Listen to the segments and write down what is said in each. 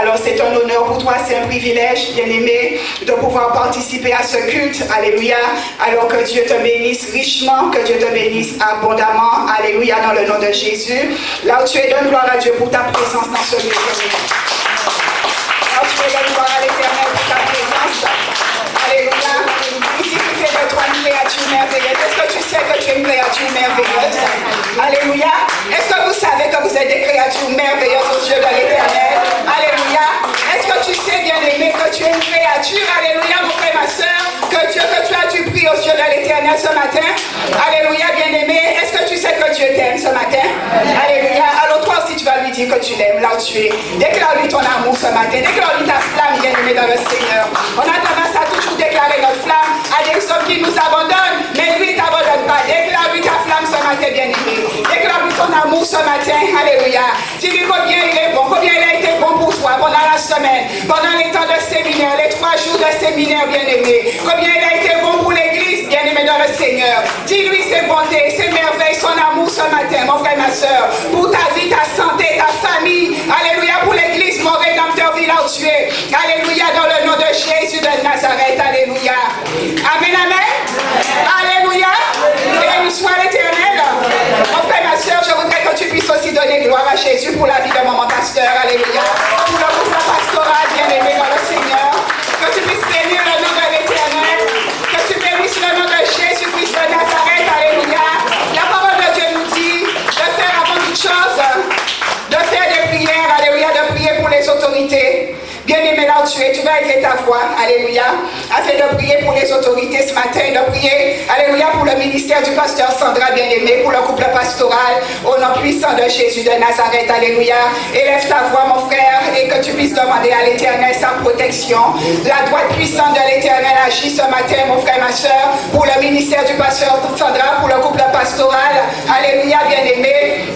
Alors c'est un honneur pour toi, c'est un privilège, bien-aimé, de pouvoir participer à ce culte. Alléluia. Alors que Dieu te bénisse richement, que Dieu te bénisse abondamment. Alléluia, dans le nom de Jésus. Là où tu es, donne gloire à Dieu pour ta présence dans ce lieu. Là où tu es, donne gloire à l'Éternel pour ta présence. Alléluia. Il dit qu'il fait de toi une créature merveilleuse. Est-ce que tu sais que tu es une créature merveilleuse? Alléluia. Est-ce que vous savez que vous êtes des créatures merveilleuses aux yeux de l'Éternel? Alléluia. Est-ce que tu sais, bien-aimé, que tu es une créature? Alléluia, mon frère, ma soeur. Que Dieu, que tu as du prix aux yeux de l'Éternel ce matin. Alléluia, bien-aimé. Est-ce que tu sais que Dieu t'aime ce matin? Alléluia. Alors toi aussi, tu vas lui dire que tu l'aimes là où tu es. Déclare-lui ton amour ce matin. Déclare-lui ta flamme, bien-aimé, dans le Seigneur. On a tendance à toujours déclarer notre flamme à des hommes qui nous abandonnent, mais lui, il ne t'abandonne pas. Déclare-lui ta flamme ce matin, bien-aimé. Déclare-lui ton amour ce matin. Alléluia. Dis-lui combien il est bon, combien il a été bon pour toi pendant la semaine, pendant les temps de séminaire, les 3 jours de séminaire, bien-aimé. Combien il a été bon pour l'église, bien-aimé dans le Seigneur. Dis-lui ses bontés, ses merveilles, son amour ce matin, mon frère, ma soeur, pour ta vie, ta santé, ta famille. Alléluia, pour l'église, mon rédempteur, vit là où tu es. Alléluia, dans le nom de Jésus de Nazareth. Alléluia. Amen, amen. Alléluia. Béni soit l'Éternel. Mon frère, ma soeur, je voudrais que tu puisses aussi donner gloire à Jésus pour la vie de mon pasteur. Alléluia. Pour le groupe pastoral, bien-aimé dans le Seigneur. Que tu puisses bénir le nom de l'Éternel. Que tu bénisses le nom de Jésus-Christ de Nazareth. Alléluia. La parole de Dieu nous dit de faire avant toute chose, de faire des prières. Alléluia. De prier pour les autorités. Bien-aimé, là où tu es, tu vas élever ta voix, alléluia, afin de prier pour les autorités ce matin, de prier, alléluia, pour le ministère du pasteur Sandra, bien-aimé, pour le couple pastoral, au nom puissant de Jésus de Nazareth, alléluia. Élève ta voix, mon frère, et que tu puisses demander à l'Éternel sa protection. La droite puissante de l'Éternel agit ce matin, mon frère, ma soeur, pour le ministère du pasteur Sandra, pour le couple pastoral, alléluia, bien-aimé.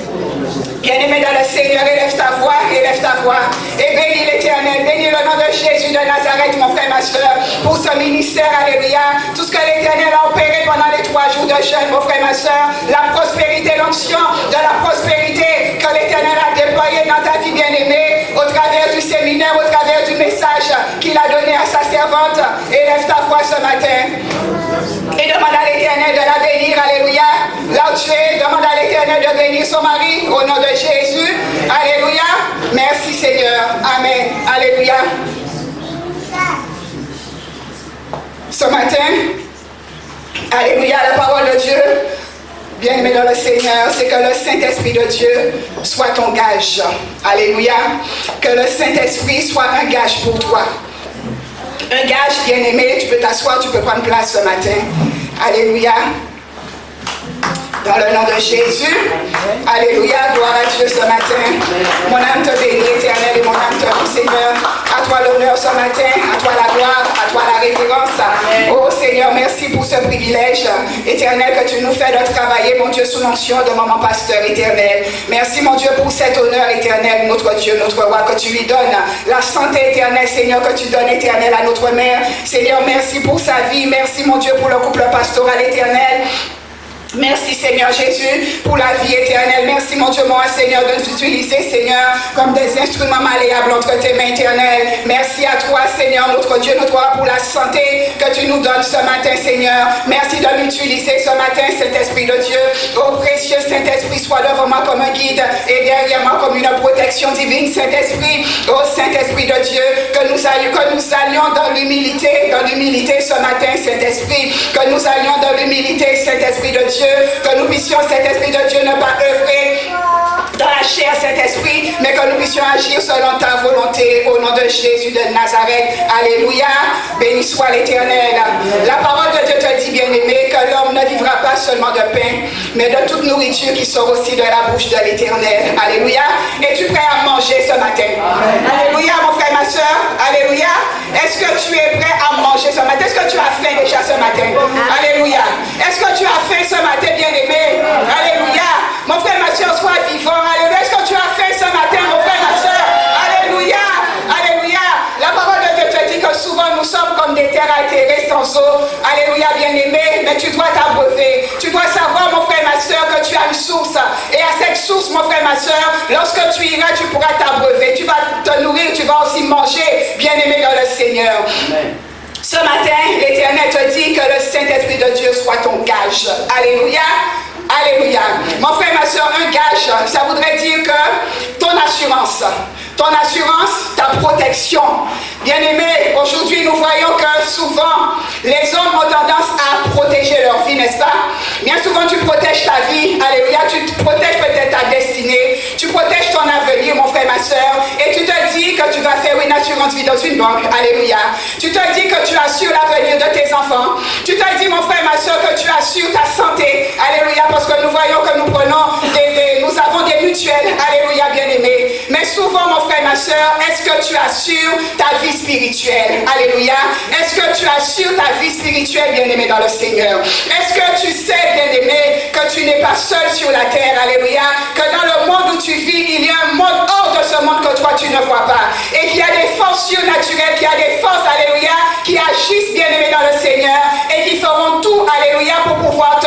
Bien-aimé dans le Seigneur, élève ta voix, et bénis l'Éternel, bénis le nom de Jésus de Nazareth, mon frère, ma soeur, pour ce ministère, alléluia, tout ce que l'Éternel a opéré pendant les 3 jours de jeûne, mon frère, ma soeur, la prospérité, l'onction de la prospérité que l'Éternel a déployée dans ta vie, bien-aimée, au travers du séminaire, au travers du message qu'il a donné à sa servante. Élève ta voix ce matin. Et demande à l'Éternel de la bénir, alléluia. Là où tu es, demande à l'Éternel de bénir son mari, au nom de Jésus. Alléluia. Merci Seigneur. Amen. Alléluia. Ce matin, alléluia, la parole de Dieu, bien-aimé dans le Seigneur, c'est que le Saint-Esprit de Dieu soit ton gage. Alléluia. Que le Saint-Esprit soit un gage pour toi. Un gage, bien-aimé, tu peux t'asseoir, tu peux prendre place ce matin. Alléluia. Dans le nom de Jésus. Alléluia. Gloire à Dieu ce matin. Mon âme te bénit, Éternel, et mon âme te loue, Seigneur. À toi l'honneur ce matin, à toi la gloire, à toi la révérence. Oh Seigneur, merci pour ce privilège, Éternel, que tu nous fais de travailler, mon Dieu, sous l'onction de maman pasteur, Éternel. Merci, mon Dieu, pour cet honneur, Éternel, notre Dieu, notre roi, que tu lui donnes. La santé éternelle, Seigneur, que tu donnes, Éternel, à notre mère. Seigneur, merci pour sa vie. Merci, mon Dieu, pour le couple pastoral, Éternel. Merci Seigneur Jésus pour la vie éternelle. Merci mon Dieu, moi Seigneur, de nous utiliser Seigneur comme des instruments malléables entre tes mains éternelles. Merci à toi Seigneur, notre Dieu, notre roi, pour la santé que tu nous donnes ce matin Seigneur. Merci de m'utiliser ce matin, Saint-Esprit de Dieu. Oh précieux Saint-Esprit, sois devant moi comme un guide et derrière moi comme une protection divine. Saint-Esprit, oh Saint-Esprit de Dieu, que nous allions dans l'humilité ce matin Saint-Esprit, que nous allions dans l'humilité Saint-Esprit de Dieu. Que nous puissions, Saint-Esprit de Dieu, ne pas œuvrer dans la chair, Saint-Esprit, mais que nous puissions agir selon ta volonté, au nom de Jésus de Nazareth. Alléluia. Béni soit l'Éternel. La parole de Dieu te dit, bien-aimé, que l'homme ne vivra pas seulement de pain, mais de toute nourriture qui sort aussi de la bouche de l'Éternel. Alléluia. Es-tu prêt à manger ce matin? Alléluia, mon frère, ma soeur. Alléluia. Est-ce que tu es prêt à manger ce matin? Est-ce que tu as faim déjà ce matin? Alléluia. Est-ce que tu as faim ce matin, bien-aimé? Alléluia. Mon frère, ma soeur, sois vivant. Alléluia. Est-ce que tu as faim ce matin, mon frère, ma soeur? Alléluia. Alléluia. La parole de Dieu te dit que souvent nous sommes comme des terres altérées sans eau. Alléluia, bien-aimé. Mais tu dois t'abreuver. Tu dois savoir, mon frère, ma soeur, que tu as une source. Et à cette source, mon frère, ma soeur, lorsque tu iras, tu pourras t'abreuver, tu vas te nourrir, tu vas aussi manger, bien-aimé dans le Seigneur. Amen. Ce matin, l'Éternel te dit que le Saint-Esprit de Dieu soit ton gage. Alléluia. Alléluia. Mon frère, ma soeur, un gage, ça voudrait dire que ton assurance, ta protection. Bien-aimé, aujourd'hui nous voyons que souvent les hommes ont tendance à protéger leur vie, n'est-ce pas? Bien souvent tu protèges ta vie, alléluia, tu protèges peut-être ta destinée, tu protèges ton avenir, mon frère, ma soeur, et tu te dis que tu vas faire une assurance vie dans une banque, alléluia. Tu te dis que tu assures l'avenir de tes enfants, tu te dis, mon frère, ma soeur, que tu assures ta santé, alléluia, parce que nous voyons que nous prenons nous avons des mutuelles, alléluia, bien-aimé. Mais souvent, mon frère, ma soeur, est-ce que tu assures ta vie spirituelle? Alléluia. Est-ce que tu assures ta vie spirituelle, bien-aimé, dans le Seigneur? Est-ce que tu sais, bien-aimé, que tu n'es pas seul sur la terre? Alléluia. Que dans le monde où tu vis, il y a un monde hors de ce monde que toi, tu ne vois pas. Et qu'il y a des forces surnaturelles, qu'il y a des forces, alléluia, qui agissent, bien-aimé, dans le Seigneur et qui feront tout, alléluia, pour pouvoir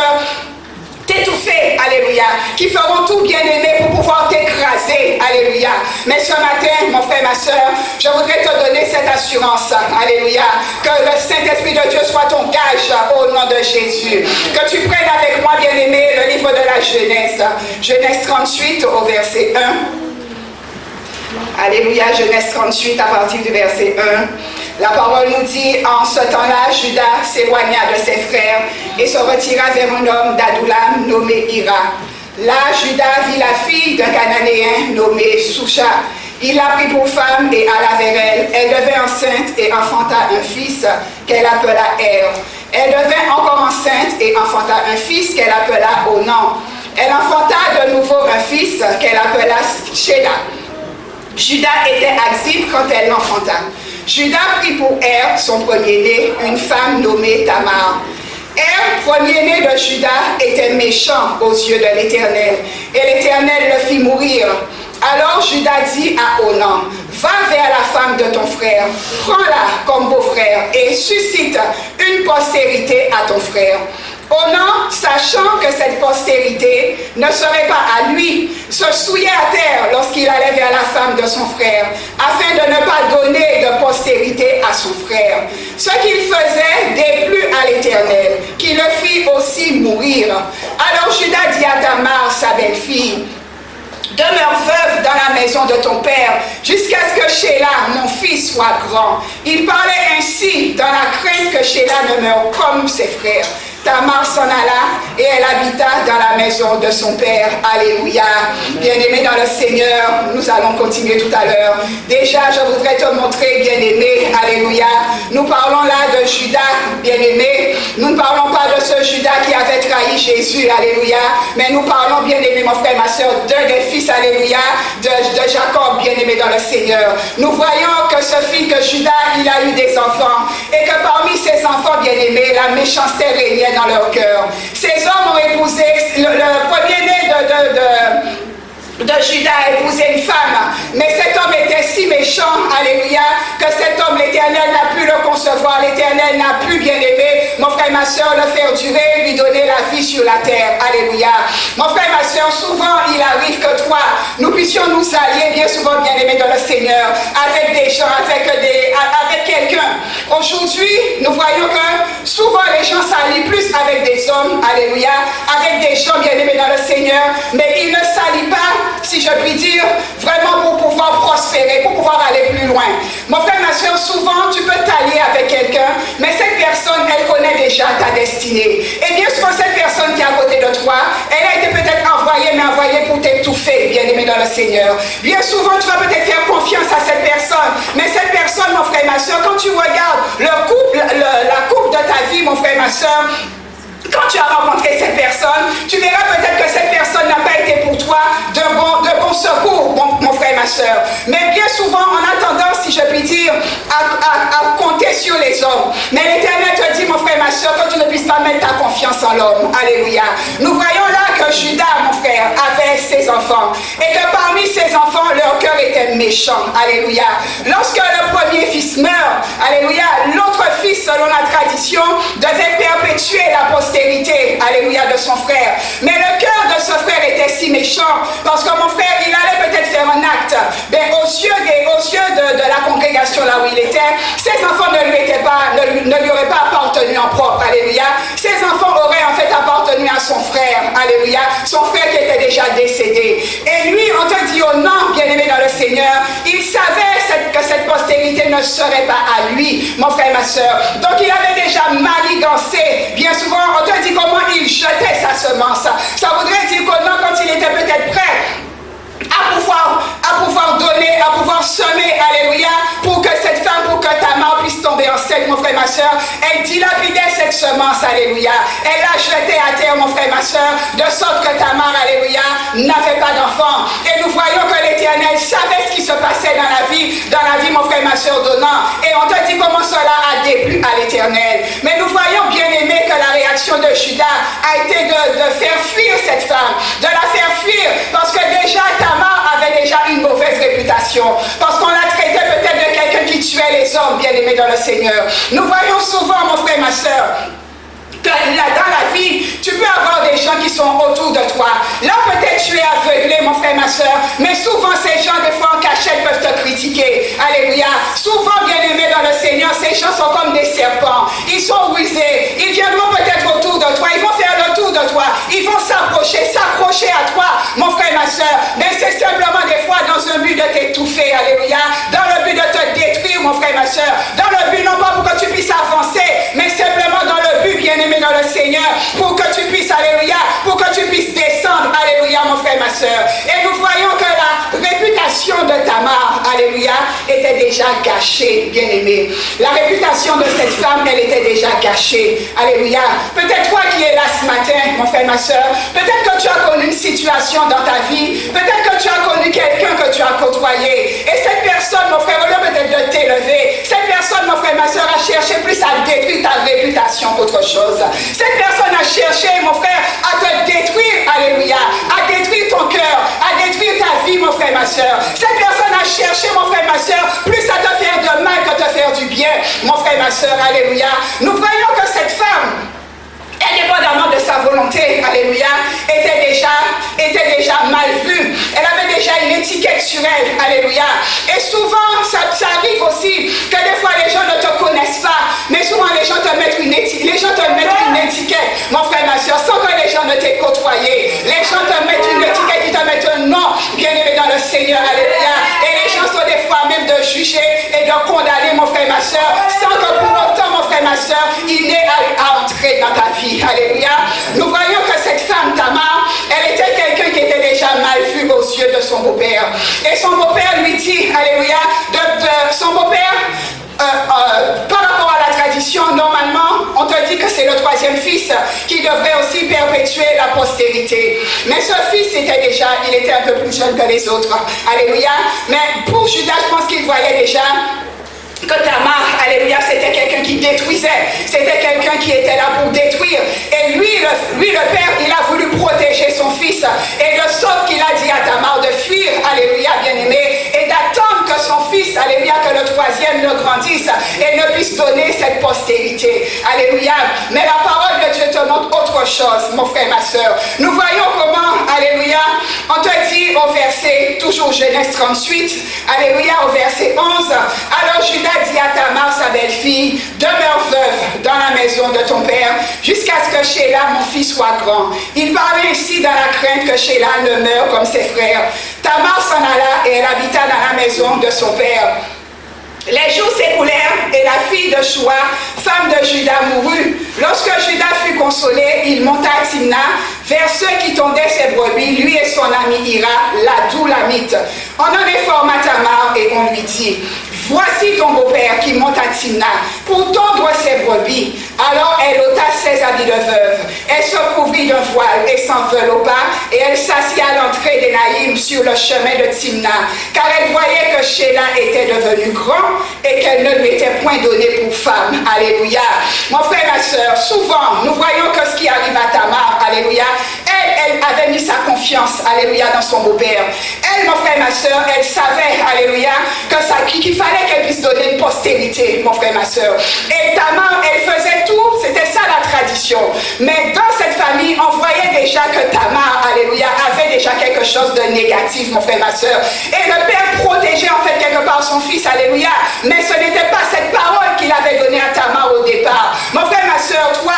t'étouffer, alléluia, qui feront tout, bien-aimé, pour pouvoir t'écraser, alléluia. Mais ce matin, mon frère, ma soeur, je voudrais te donner cette assurance, alléluia, que le Saint-Esprit de Dieu soit ton gage au nom de Jésus. Que tu prennes avec moi, bien-aimé, le livre de la Genèse, Genèse 38 au verset 1. Alléluia, Genèse 38 à partir du verset 1. La parole nous dit, en ce temps-là, Judas s'éloigna de ses frères et se retira vers un homme d'Adullam nommé Hira. Là, Judas vit la fille d'un Cananéen nommé Susha. Il l'a pris pour femme et alla vers elle. Elle devint enceinte et enfanta un fils qu'elle appela Er. Elle devint encore enceinte et enfanta un fils qu'elle appela Onan. Elle enfanta de nouveau un fils qu'elle appela Shéla. Judas était Axib quand elle l'enfanta. Judas prit pour Er, son premier-né, une femme nommée Tamar. Er, premier-né de Judas, était méchant aux yeux de l'Éternel, et l'Éternel le fit mourir. Alors Judas dit à Onan, va vers la femme de ton frère, prends-la comme beau-frère, et suscite une postérité à ton frère. Onan, sachant que cette postérité ne serait pas à lui, se souillait à terre lorsqu'il allait vers la femme de son frère, afin de ne pas donner de postérité à son frère. Ce qu'il faisait déplut à l'Éternel, qui le fit aussi mourir. Alors Judas dit à Tamar, sa belle-fille, demeure veuve dans la maison de ton père, jusqu'à ce que Shéla, mon fils, soit grand. Il parlait ainsi dans la crainte que Shéla ne meure comme ses frères. Tamar s'en alla et elle habita dans la maison de son père. Alléluia. Bien-aimé dans le Seigneur, nous allons continuer tout à l'heure. Déjà, je voudrais te montrer, bien-aimé, alléluia. Nous parlons là de Judas, bien-aimé. Nous ne parlons pas de ce Judas qui avait trahi Jésus, alléluia. Mais nous parlons, bien-aimé, mon frère, ma soeur, d'un des fils, alléluia, de Jacob, bien-aimé dans le Seigneur. Nous voyons que ce fils de Judas, il a eu des enfants. Et que parmi ses enfants, bien-aimés, la méchanceté régnait dans leur cœur. Ces hommes ont épousé, le premier-né de Judas a épousé une femme, mais cet homme était si méchant, alléluia, que cet homme, l'Éternel n'a pu le concevoir, l'Éternel n'a pu, bien aimer, mon frère et ma soeur, le faire durer, lui donner la vie sur la terre, alléluia. Mon frère et ma soeur, souvent il arrive que toi, nous puissions nous allier bien souvent, bien aimés dans le Seigneur, avec des gens, avec quelqu'un. Aujourd'hui, nous voyons que souvent les gens s'allient plus avec des hommes, alléluia, avec des gens bien aimés dans le Seigneur, mais ils ne s'allient pas, si je puis dire, vraiment pour pouvoir prospérer, pour pouvoir aller plus loin. Mon frère, ma soeur, souvent tu peux t'allier avec quelqu'un, mais cette personne, elle connaît déjà ta destinée. Et bien souvent, cette personne qui est à côté de toi, elle a été peut-être envoyée, mais envoyée pour t'étouffer, bien aimé dans le Seigneur. Bien souvent, tu vas peut-être faire confiance à cette personne, mais cette personne, mon frère, ma soeur, quand tu regardes la coupe de ta vie, mon frère, ma soeur, quand tu as rencontré cette personne, tu verras peut-être que cette personne n'a pas été pour toi de bon secours, mon frère et ma soeur. Mais bien souvent, on a tendance, si je puis dire, à compter sur les hommes. Mais l'Éternel te dit, mon frère et ma soeur, que tu ne puisses pas mettre ta confiance en l'homme. Alléluia. Nous voyons là que Judas, mon frère, avait ses enfants. Et que parmi ses enfants, leur cœur était méchant. Alléluia. Lorsque le premier fils meurt, alléluia, l'autre fils, selon la tradition, devait perpétuer la postérité, alléluia, de son frère. Mais le cœur de ce frère était si méchant, parce que mon frère, il allait peut-être faire un acte, ben, aux yeux de la congrégation là où il était, ses enfants ne lui auraient pas appartenu en propre, alléluia. Ses enfants auraient en fait appartenu à son frère, alléluia, son frère qui était déjà décédé. Et lui, on te dit au nom, bien-aimé dans le Seigneur, il savait que cette postérité ne serait pas à lui, mon frère et ma soeur. Donc il avait déjà manigancé, bien souvent, on te dit comment il jetait sa semence. Ça voudrait dire qu'au nom, quand il était peut-être prêt à pouvoir donner, à pouvoir semer, alléluia, pour que cette femme, pour que Tamar puisse tomber enceinte, mon frère et ma soeur, elle dilapidait cette semence, alléluia. Elle l'a jetée à terre, mon frère et ma soeur, de sorte que Tamar, alléluia, n'avait pas d'enfant. Et nous voyons que l'Éternel savait ce qui se passait dans la vie, mon frère et ma soeur donnant. Et on te dit comment cela a déplu à l'Éternel. Mais nous voyons, bien aimé, que la réaction de Judas a été de faire fuir cette femme, de la faire fuir, parce que déjà Tamar avait déjà une mauvaise réputation, parce qu'on la traitait peut-être de quelqu'un qui tuait les hommes, bien aimés dans le Seigneur. Nous voyons souvent, mon frère et ma soeur, que là, dans la vie, tu peux avoir des gens qui sont autour de toi. Là, peut-être tu es aveuglé, mon frère et ma soeur, mais souvent ces gens, des fois en cachette, peuvent te critiquer. Alléluia. Souvent, bien aimés dans le Seigneur, ces gens sont comme des serpents. Ils sont rusés. Ils viendront peut-être autour de toi. Ils vont faire le tour de toi. Ils vont s'accrocher à toi, mon frère et ma soeur. Mais c'est simplement des fois dans un but de t'étouffer. Alléluia. Dans le but de te détruire, mon frère et ma soeur. Dans le but, non pas pour que tu puisses avancer, mais simplement dans le but, bien aimé dans le Seigneur, pour que tu puisses, alléluia, pour que tu puisses descendre, alléluia, mon frère et ma soeur. Et nous voyons que la réputation de Tamar, alléluia, était déjà gâchée, bien aimé. La réputation de cette femme, elle était déjà gâchée, alléluia. Peut-être toi qui es là ce matin, mon frère et ma soeur, peut-être que tu as connu une situation dans ta vie, peut-être que tu as connu quelqu'un que tu as côtoyé, et cette personne, mon frère, au lieu peut-être de t'élever, cette personne, mon frère et ma soeur, a cherché plus à détruire ta réputation qu'autre chose. Cette personne a cherché, mon frère, à te détruire, alléluia, à détruire ton cœur, à détruire ta vie, mon frère et ma soeur. Cette personne a cherché, mon frère et ma soeur, plus à te faire de mal que te faire du bien, mon frère et ma soeur, alléluia. Nous voyons que cette femme, indépendamment de sa volonté, alléluia, était déjà mal vue. Elle avait déjà une étiquette sur elle, alléluia. Et souvent, ça arrive aussi que des fois les gens ne te connaissent pas, mais souvent les gens te mettent une étiquette, mon frère, ma soeur, sans que les gens ne t'aient côtoyé. Les gens te mettent une étiquette, ils te mettent un nom, bien aimé dans le Seigneur, alléluia. Et les gens sont des fois même de juger et de condamner, mon frère, ma soeur, sans que pour autant, mon frère, ma soeur, il n'ait à entrer dans ta vie. Alléluia. Nous voyons que cette femme Tamar, elle était quelqu'un qui était déjà mal vu aux yeux de son beau-père. Et son beau-père lui dit, alléluia, son beau-père, par rapport à la tradition, normalement, on te dit que c'est le troisième fils qui devrait aussi perpétuer la postérité. Mais ce fils il était un peu plus jeune que les autres. Alléluia. Mais pour Judas, je pense qu'il voyait déjà que Tamar, alléluia, c'était quelqu'un qui détruisait, c'était quelqu'un qui était là pour détruire. Et lui, le père, il a voulu protéger son fils. Et de sorte qu'il a dit à Tamar de fuir, alléluia, bien-aimé, et d'attendre que son fils, alléluia, que le troisième ne grandisse et ne puisse donner cette postérité. Alléluia. Mais la parole de Dieu te montre autre chose, mon frère, ma soeur. Nous voyons comment, alléluia, on te dit au verset, toujours Genèse 38, alléluia, au verset 11, alors Judas dit à Tamar, sa belle-fille, demeure veuve dans la maison de ton père, jusqu'à ce que Sheila, mon fils, soit grand. Il parlait ainsi dans la crainte que Sheila ne meure comme ses frères. Tamar s'en alla et elle habita dans la maison de son père. Les jours s'écoulèrent et la fille de Choua, femme de Judas, mourut. Lorsque Judas fut consolé, il monta à Timna vers ceux qui tondaient ses brebis, lui et son ami Hira, la Doulamite. On en informa Tamar et on lui dit, voici ton beau-père qui monte à Timna pour tondre ses brebis. Alors elle ôta ses habits de veuve. Elle se couvrit d'un voile et s'enveloppa et elle s'assit à l'entrée d'Énaïm sur le chemin de Timna, car elle voyait que Sheila était devenue grand et qu'elle ne lui était point donnée pour femme. Alléluia. Mon frère, ma soeur, souvent nous voyons que ce qui arrive à Tamar, alléluia, elle avait mis sa confiance, alléluia, dans son beau-père. Elle, mon frère, ma soeur, elle savait, alléluia, qu'il fallait qu'elle puisse donner une postérité, mon frère, ma soeur. Et Tamar, elle faisait tout, c'était ça la tradition. Mais dans cette famille, on voyait déjà que Tamar, alléluia, avait déjà quelque chose de négatif, mon frère, ma soeur. Et le père protégeait en fait quelque part son fils, alléluia. Mais ce n'était pas cette parole qu'il avait donnée à Tamar au départ. Mon frère, ma soeur, toi,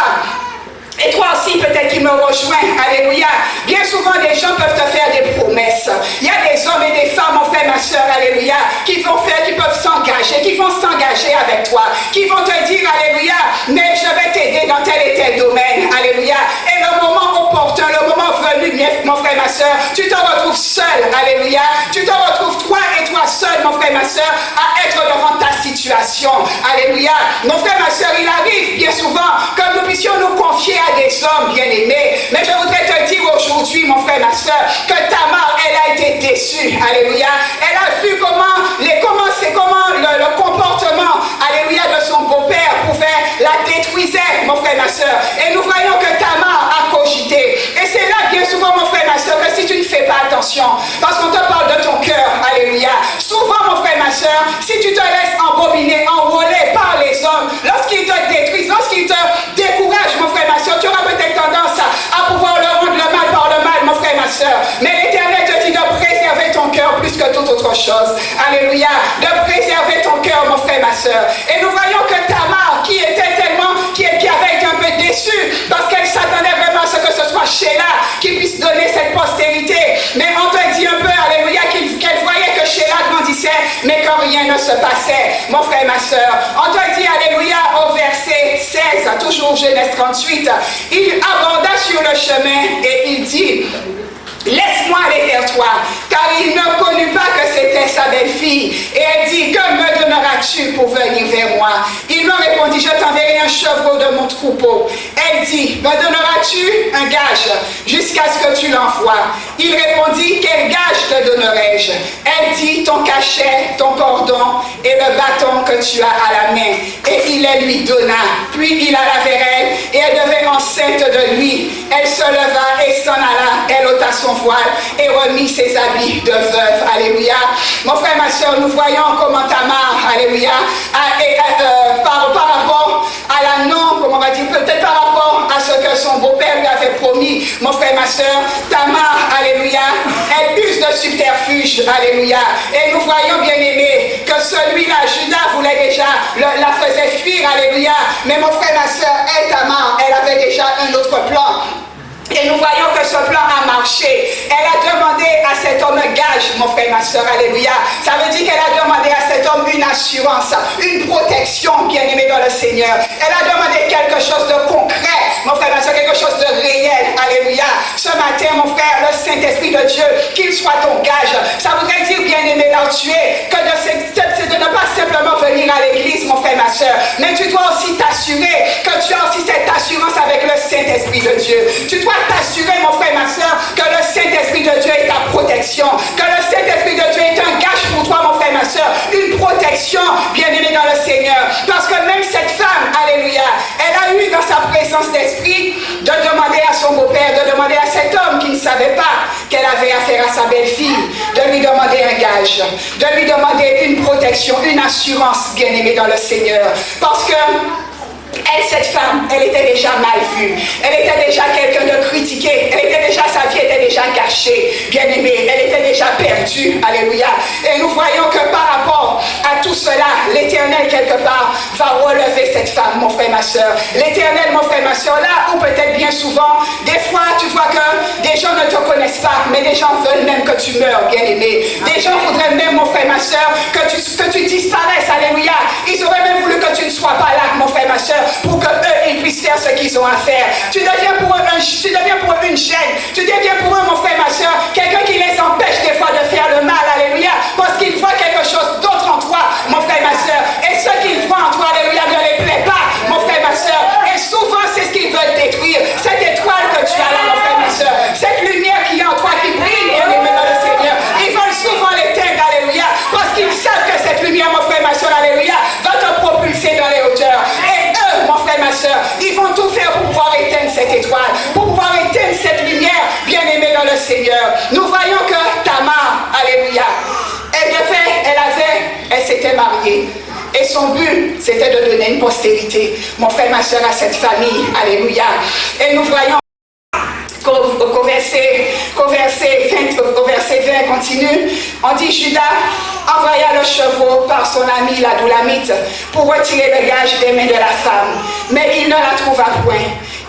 et toi aussi, peut-être qui me rejoins, alléluia. Bien souvent, des gens peuvent te faire des promesses. Il y a des hommes et des femmes, mon frère, ma soeur, alléluia, qui peuvent s'engager, qui vont s'engager avec toi, qui vont te dire, alléluia, mais je vais t'aider dans tel et tel domaine, alléluia. Et le moment opportun, le moment venu, mon frère, ma soeur, tu te retrouves seul, alléluia. Tu te retrouves toi et toi seul, mon frère, ma soeur, à être devant ta situation, alléluia. Mon frère, ma soeur, il arrive bien souvent que nous puissions nous confier à des hommes bien-aimés. Mais je voudrais te dire aujourd'hui, mon frère, ma soeur, que Tamar, elle a été déçue. Alléluia. Elle a vu comment le comportement, alléluia, de son beau-père pouvait la détruire, mon frère, ma soeur. Et nous voyons que Tamar a cogité. Et c'est là, bien souvent, mon frère, ma soeur, que si tu ne fais pas attention, parce qu'on te parle de ton cœur, alléluia. Souvent, mon frère, ma soeur, si tu te laisses embobiner, enrôler par les hommes, lorsqu'ils te détruisent, lorsqu'ils te découragent, mon frère, ma soeur, tu auras peut-être tendance à pouvoir leur rendre le mal par le mal, mon frère, ma soeur. Mais l'Éternel te dit de préserver ton cœur plus que toute autre chose. Alléluia. De préserver ton cœur, mon frère, ma soeur. Et nous voyons que Tamar, qui avait été un peu déçue, parce qu'elle s'attendait vraiment à ce que ce soit Sheila qui puisse donner cette postérité. Mais on te dit un peu, alléluia, qu'elle voyait que Sheila grandissait, mais que rien ne se passait. Mon frère, ma soeur, on te dit, alléluia, au verset 16, toujours Genèse 38, il aborda sur le chemin et il dit, laisse-moi aller vers toi, car il ne connut pas que c'était sa belle-fille. Et elle dit, que me donneras-tu pour venir vers moi? Il me répondit, je t'enverrai un chevreau de mon troupeau. Elle dit, me donneras-tu un gage jusqu'à ce que tu l'envoies? Il répondit, quel gage te donnerai-je? Elle dit, ton cachet, ton cordon et le bâton que tu as à la main. Et il les lui donna. Puis il alla vers elle et elle devint enceinte de lui. Elle se leva et s'en alla. Elle ôta son voile et remit ses habits de veuve. Alléluia. Mon frère, ma soeur, nous voyons comment Tamar, alléluia, par rapport à la norme, comment on va dire, peut-être par rapport à ce que son beau-père lui avait promis. Mon frère, ma soeur, Tamar, alléluia, elle use de subterfuge, alléluia. Et nous voyons, bien aimé, que celui-là, Judas, voulait déjà, la faisait fuir, alléluia. Mais mon frère, ma soeur, elle, Tamar, elle avait déjà un autre plan. Et nous voyons que ce plan a marché. Elle a demandé à cet homme un gage, mon frère, ma soeur, alléluia. Ça veut dire qu'elle a demandé à cet homme une assurance, une protection, bien-aimée dans le Seigneur. Elle a demandé quelque chose de concret, mon frère, ma soeur, quelque chose de réel, alléluia. Ce matin, mon frère, le Saint-Esprit de Dieu, qu'il soit ton gage. Ça voudrait dire, bien-aimé, là où tu es, que de ne pas simplement venir à l'église, mon frère, ma soeur, mais tu dois aussi t'assurer que tu as aussi cette assurance avec le Saint-Esprit de Dieu. Tu dois t'assurer, mon frère, ma soeur, que le Saint-Esprit de Dieu est ta protection, que le Saint-Esprit de Dieu est un gage pour toi, mon frère, ma soeur, une protection, bien-aimée dans le Seigneur. Parce que même cette femme, alléluia, elle a eu dans sa présence d'esprit de demander à son beau-père, de demander à cet homme qui ne savait pas qu'elle avait affaire à sa belle-fille, de lui demander un gage, de lui demander une protection, une assurance, bien-aimée dans le Seigneur. Parce que elle, cette femme, elle était déjà mal vue. Elle était déjà quelqu'un de critiqué. Elle était déjà, sa vie était déjà gâchée, bien-aimée. Elle était déjà perdue. Alléluia. Et nous voyons que par rapport à tout cela, l'Éternel, quelque part, va relever cette femme, mon frère, ma soeur. L'Éternel, mon frère, ma soeur, là où peut-être bien souvent, des fois, tu vois que des gens ne te connaissent pas, mais des gens veulent même que tu meurs, bien-aimé. Des gens voudraient même, mon frère, ma soeur, que tu disparaisses. Alléluia. Ils auraient même voulu que tu ne sois pas là, mon frère, ma soeur, pour que eux, ils puissent faire ce qu'ils ont à faire. Tu deviens pour eux une chaîne. Tu deviens pour eux, mon frère, ma soeur, quelqu'un qui les empêche des fois de faire le mal. Alléluia. Parce qu'ils voient quelque chose d'autre en toi, mon frère, ma soeur. Et ce qu'ils voient en toi, alléluia, ne les plaît pas, mon frère, ma soeur. Et souvent, c'est ce qu'ils veulent détruire. Cette étoile que tu as là, mon frère, ma soeur. Cette lumière qui est en toi, qui brille, bien-aimé dans le Seigneur. Ils veulent souvent l'éteindre, alléluia. Parce qu'ils savent que cette lumière, mon frère, ma soeur, alléluia, va te propulser dans les hauteurs. Et eux, mon frère, ma soeur, ils vont tout faire pour pouvoir éteindre cette étoile, pour pouvoir éteindre cette lumière, bien-aimée dans le Seigneur. Nous voyons que Tamar, alléluia, elle s'était mariée. Et son but, c'était de donner une postérité, mon frère, ma soeur, à cette famille. Alléluia. Et nous voyons qu'au verset 20 continue, on dit Judas envoya le chevreau par son ami l'Adulamite pour retirer le gage des mains de la femme, mais il ne la trouva point.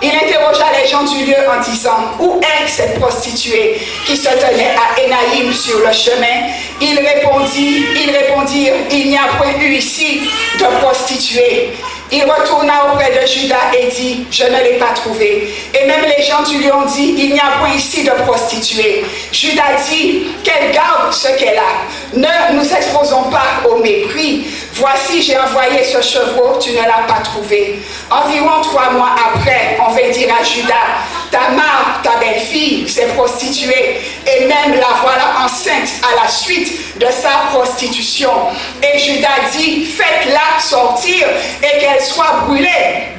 Il interrogea les gens du lieu en disant, où est cette prostituée qui se tenait à Énaïm sur le chemin? Ils répondirent, il n'y a point eu ici de prostituée. Il retourna auprès de Judas et dit, je ne l'ai pas trouvée. Et même les gens du lieu ont dit, il n'y a point ici de prostituée. Judas dit, qu'elle garde ce qu'elle a. Ne nous exposons pas au mépris. Voici, j'ai envoyé ce chevreau, tu ne l'as pas trouvé. Environ 3 mois après, on vint dire à Judas, Tamar, ta belle-fille, s'est prostituée, et même la voilà enceinte à la suite de sa prostitution. Et Judas dit, faites-la sortir et qu'elle soit brûlée.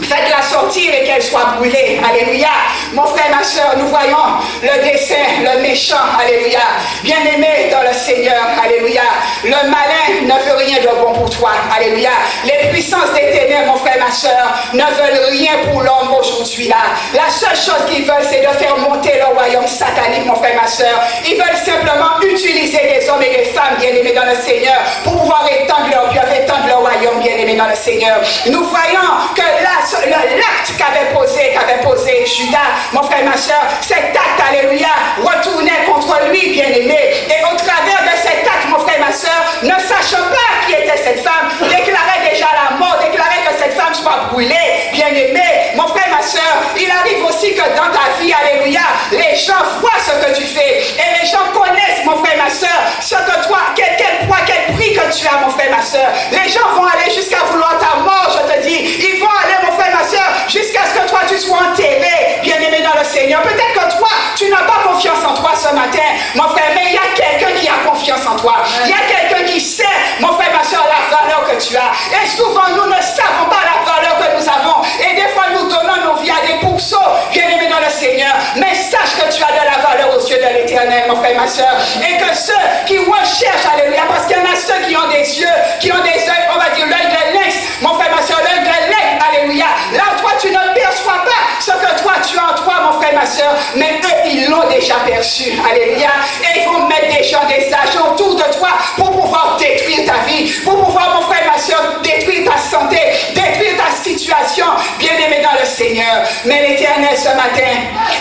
Faites-la sortir et qu'elle soit brûlée. Alléluia. Mon frère, ma soeur, nous voyons le dessein, le méchant. Alléluia. Bien-aimé dans le Seigneur. Alléluia. Le malin ne veut rien de bon pour toi. Alléluia. Les puissances des ténèbres, mon frère, ma soeur, ne veulent rien pour l'homme aujourd'hui là. La seule chose qu'ils veulent, c'est de faire monter le royaume satanique, mon frère, ma soeur. Ils veulent simplement utiliser des hommes et des femmes bien-aimés dans le Seigneur pour pouvoir étendre leur pieuvre, étendre le royaume bien-aimé dans le Seigneur. Nous voyons que là, l'acte qu'avait posé Judas, mon frère, ma soeur, cet acte, alléluia, retournait contre lui, bien-aimé. Et au travers de cet acte, mon frère, ma soeur, ne sachant pas qui était cette femme, déclarait déjà la mort, déclarait que cette femme soit brûlée, bien-aimé. Mon frère, ma soeur, il arrive aussi que dans ta vie, alléluia, les gens voient ce que tu fais. Et les gens connaissent, mon frère, ma soeur, ce que toi, quel poids, quel prix que tu as, mon frère, ma soeur. Les gens vont aller jusqu'à vouloir ta mort, je te dis. Ils vont aller, mon frère, ma soeur, jusqu'à ce que toi tu sois enterré, bien-aimé dans le Seigneur. Peut-être que toi, tu n'as pas confiance en toi ce matin, mon frère, mais il y a quelqu'un qui a confiance en toi. Il y a quelqu'un qui sait, mon frère, ma soeur, la valeur que tu as. Et souvent, nous ne savons pas la valeur que nous avons. Et des fois, nous donnons nos vies à des pourceaux, bien-aimé dans le Seigneur. Mais sache que tu as de la valeur aux yeux de l'Éternel, mon frère, ma soeur. Et que ceux qui recherchent, alléluia, parce qu'il y en a ceux qui ont des yeux, qui ont des yeux, on va dire l'œil de lynx, mon frère, ma soeur, l'œil de lynx, alléluia. Là, toi, tu ne perçois pas ce que toi, tu as en toi, mon frère, ma soeur, mais eux, ils l'ont déjà perçu, alléluia. Et ils vont mettre des gens, des agents autour de toi pour pouvoir détruire ta vie, pour pouvoir, mon frère, ma soeur, détruire ta santé, détruire ta situation, bien-aimé dans le Seigneur. Mais l'Éternel, ce matin,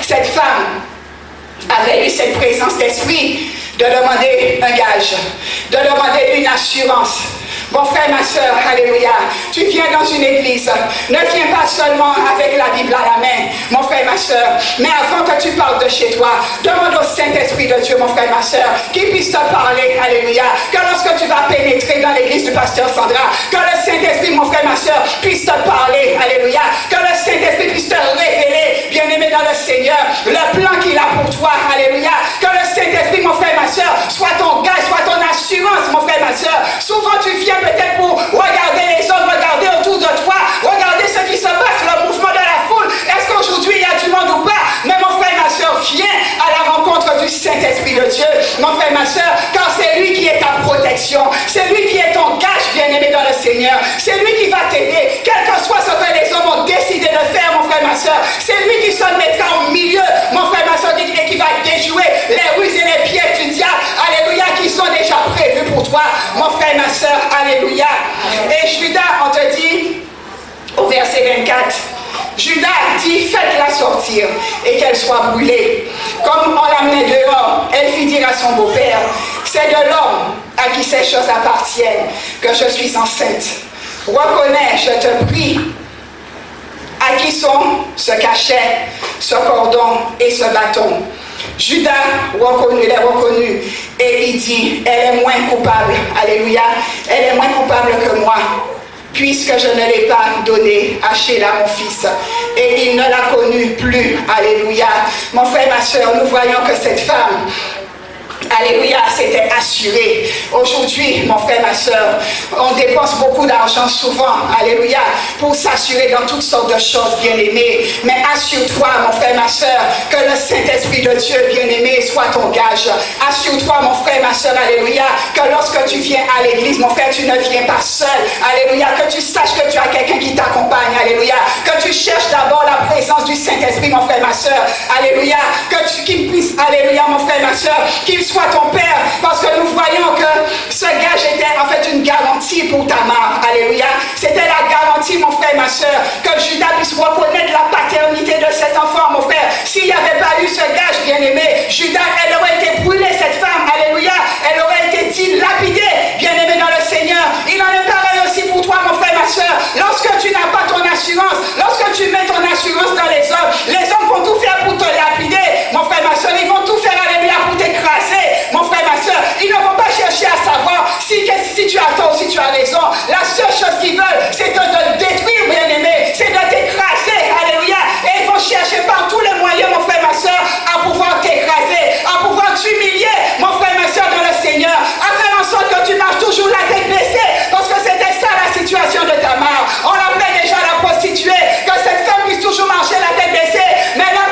cette femme avait eu cette présence d'esprit de demander un gage, de demander une assurance. Mon frère, ma soeur, alléluia, tu viens dans une église, ne viens pas seulement avec la Bible à la main, mon frère, ma soeur, mais avant que tu parles de chez toi, demande au Saint-Esprit de Dieu, mon frère, ma soeur, qu'il puisse te parler, alléluia, que lorsque tu vas pénétrer dans l'église du pasteur Sandra, que le Saint-Esprit, mon frère, ma soeur, puisse te parler, alléluia, que le Saint-Esprit puisse te révéler, bien-aimé dans le Seigneur, le plan qu'il a pour toi, alléluia, que le Saint-Esprit, mon frère, ma soeur, soit ton gage, soit ton assurance, mon frère, ma soeur. Souvent tu viens peut-être pour regarder les hommes, regarder autour de toi, regarder ce qui se passe, le mouvement de la foule. Est-ce qu'aujourd'hui il y a du monde ou pas? Mais mon frère, ma soeur, viens à la rencontre du Saint-Esprit de Dieu, mon frère, ma soeur, car c'est lui qui est ta protection, c'est lui qui est ton gage, bien-aimé dans le Seigneur, c'est lui qui va t'aider, quel que soit ce que les hommes ont décidé de faire, mon frère, ma soeur, c'est lui qui se mettra au milieu, mon frère, ma soeur, et qui va déjouer les ruses et les pièges du diable, alléluia, qui sont déjà prévus pour toi, mon frère, ma soeur, alléluia. Et Judas, on te dit, au verset 24, Judas dit, faites-la sortir et qu'elle soit brûlée. Comme on l'amenait dehors, elle fit dire à son beau-père, c'est de l'homme à qui ces choses appartiennent que je suis enceinte. Reconnais, je te prie, à qui sont ce cachet, ce cordon et ce bâton. Judas l'a reconnu et il dit, elle est moins coupable, alléluia, elle est moins coupable que moi, puisque je ne l'ai pas donné à Sheila, mon fils, et il ne l'a connu plus, alléluia. Mon frère, ma soeur, nous voyons que cette femme Alléluia, c'était assuré. Aujourd'hui, mon frère, ma soeur, on dépense beaucoup d'argent souvent, alléluia, pour s'assurer dans toutes sortes de choses, bien-aimés. Mais assure-toi, mon frère, ma soeur, que le Saint-Esprit de Dieu, bien-aimé, soit ton gage. Assure-toi, mon frère, ma soeur, alléluia, que lorsque tu viens à l'église, mon frère, tu ne viens pas seul. Alléluia, que tu saches que tu as quelqu'un qui t'accompagne. Alléluia, que tu cherches d'abord la présence du Saint-Esprit, mon frère, ma soeur. Alléluia, qu'il puisse, alléluia, mon frère, ma soeur, qu'il soit ton Père, parce que nous voyons que ce gage était en fait une garantie pour Tamar. Alléluia. C'était la garantie, mon frère, ma soeur, que Judas puisse reconnaître la paternité de cet enfant, mon frère. S'il n'y avait pas eu ce gage, bien-aimé, Judas, elle aurait été brûlée, cette femme. Alléluia. Elle aurait été dilapidée, bien-aimé dans le Seigneur. Il en est pareil aussi pour toi, mon frère, ma soeur. Lorsque tu n'as pas ton assurance, lorsque tu mets ton assurance dans les hommes vont tout faire pour te lapider, mon frère, ma soeur. Ils vont tout faire, alléluia, pour t'écraser, mon frère, ma soeur. Ils ne vont pas chercher à savoir si tu as tort ou si tu as raison. La seule chose qu'ils veulent, c'est de te détruire, bien-aimé. C'est de t'écraser, alléluia. Et ils vont chercher par tous les moyens, mon frère, ma soeur, à pouvoir t'écraser, à pouvoir t'humilier, mon frère, ma soeur, dans le Seigneur, à faire en sorte que tu marches toujours la tête baissée, parce que c'était ça la situation de Tamar. On l'appelait déjà la prostituée, que cette femme puisse toujours marcher la tête baissée. Mais là,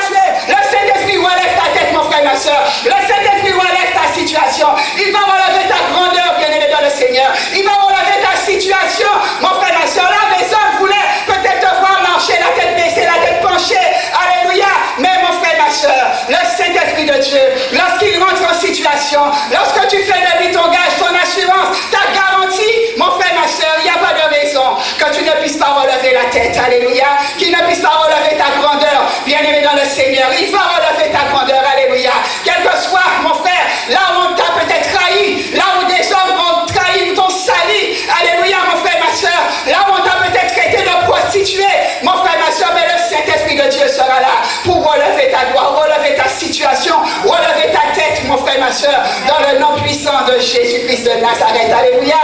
le Saint-Esprit relève ta tête, mon frère, ma soeur. Le Saint-Esprit relève ta situation. Il va relever ta grandeur, bien-aimé dans le Seigneur. Il va relever ta situation, mon frère, ma soeur. Là, les hommes voulaient peut-être te voir marcher la tête baissée, la tête penchée. Alléluia. Mais mon frère, ma soeur, le Saint-Esprit de Dieu, lorsqu'il rentre en situation, lorsque tu fais de lui ton gage, ton assurance, ta garantie, mon frère, ma soeur, il n'y a pas de raison que tu ne puisses pas relever la tête. Alléluia. Qu'il ne puisse pas relever ta grandeur, bien-aimé dans le Seigneur. Il va relever ta grandeur. Alléluia. Quel que soit, mon frère, là où on t'a peut-être trahi, là où des hommes ont trahi, t'ont sali. Alléluia, mon frère, ma soeur. Là où on t'a peut-être traité de prostituée, mon frère, ma soeur, mais le Saint-Esprit de Dieu sera là pour relever ta gloire, relever ta situation, relever ta tête, mon frère, ma soeur, dans le nom puissant de Jésus-Christ de Nazareth. Alléluia.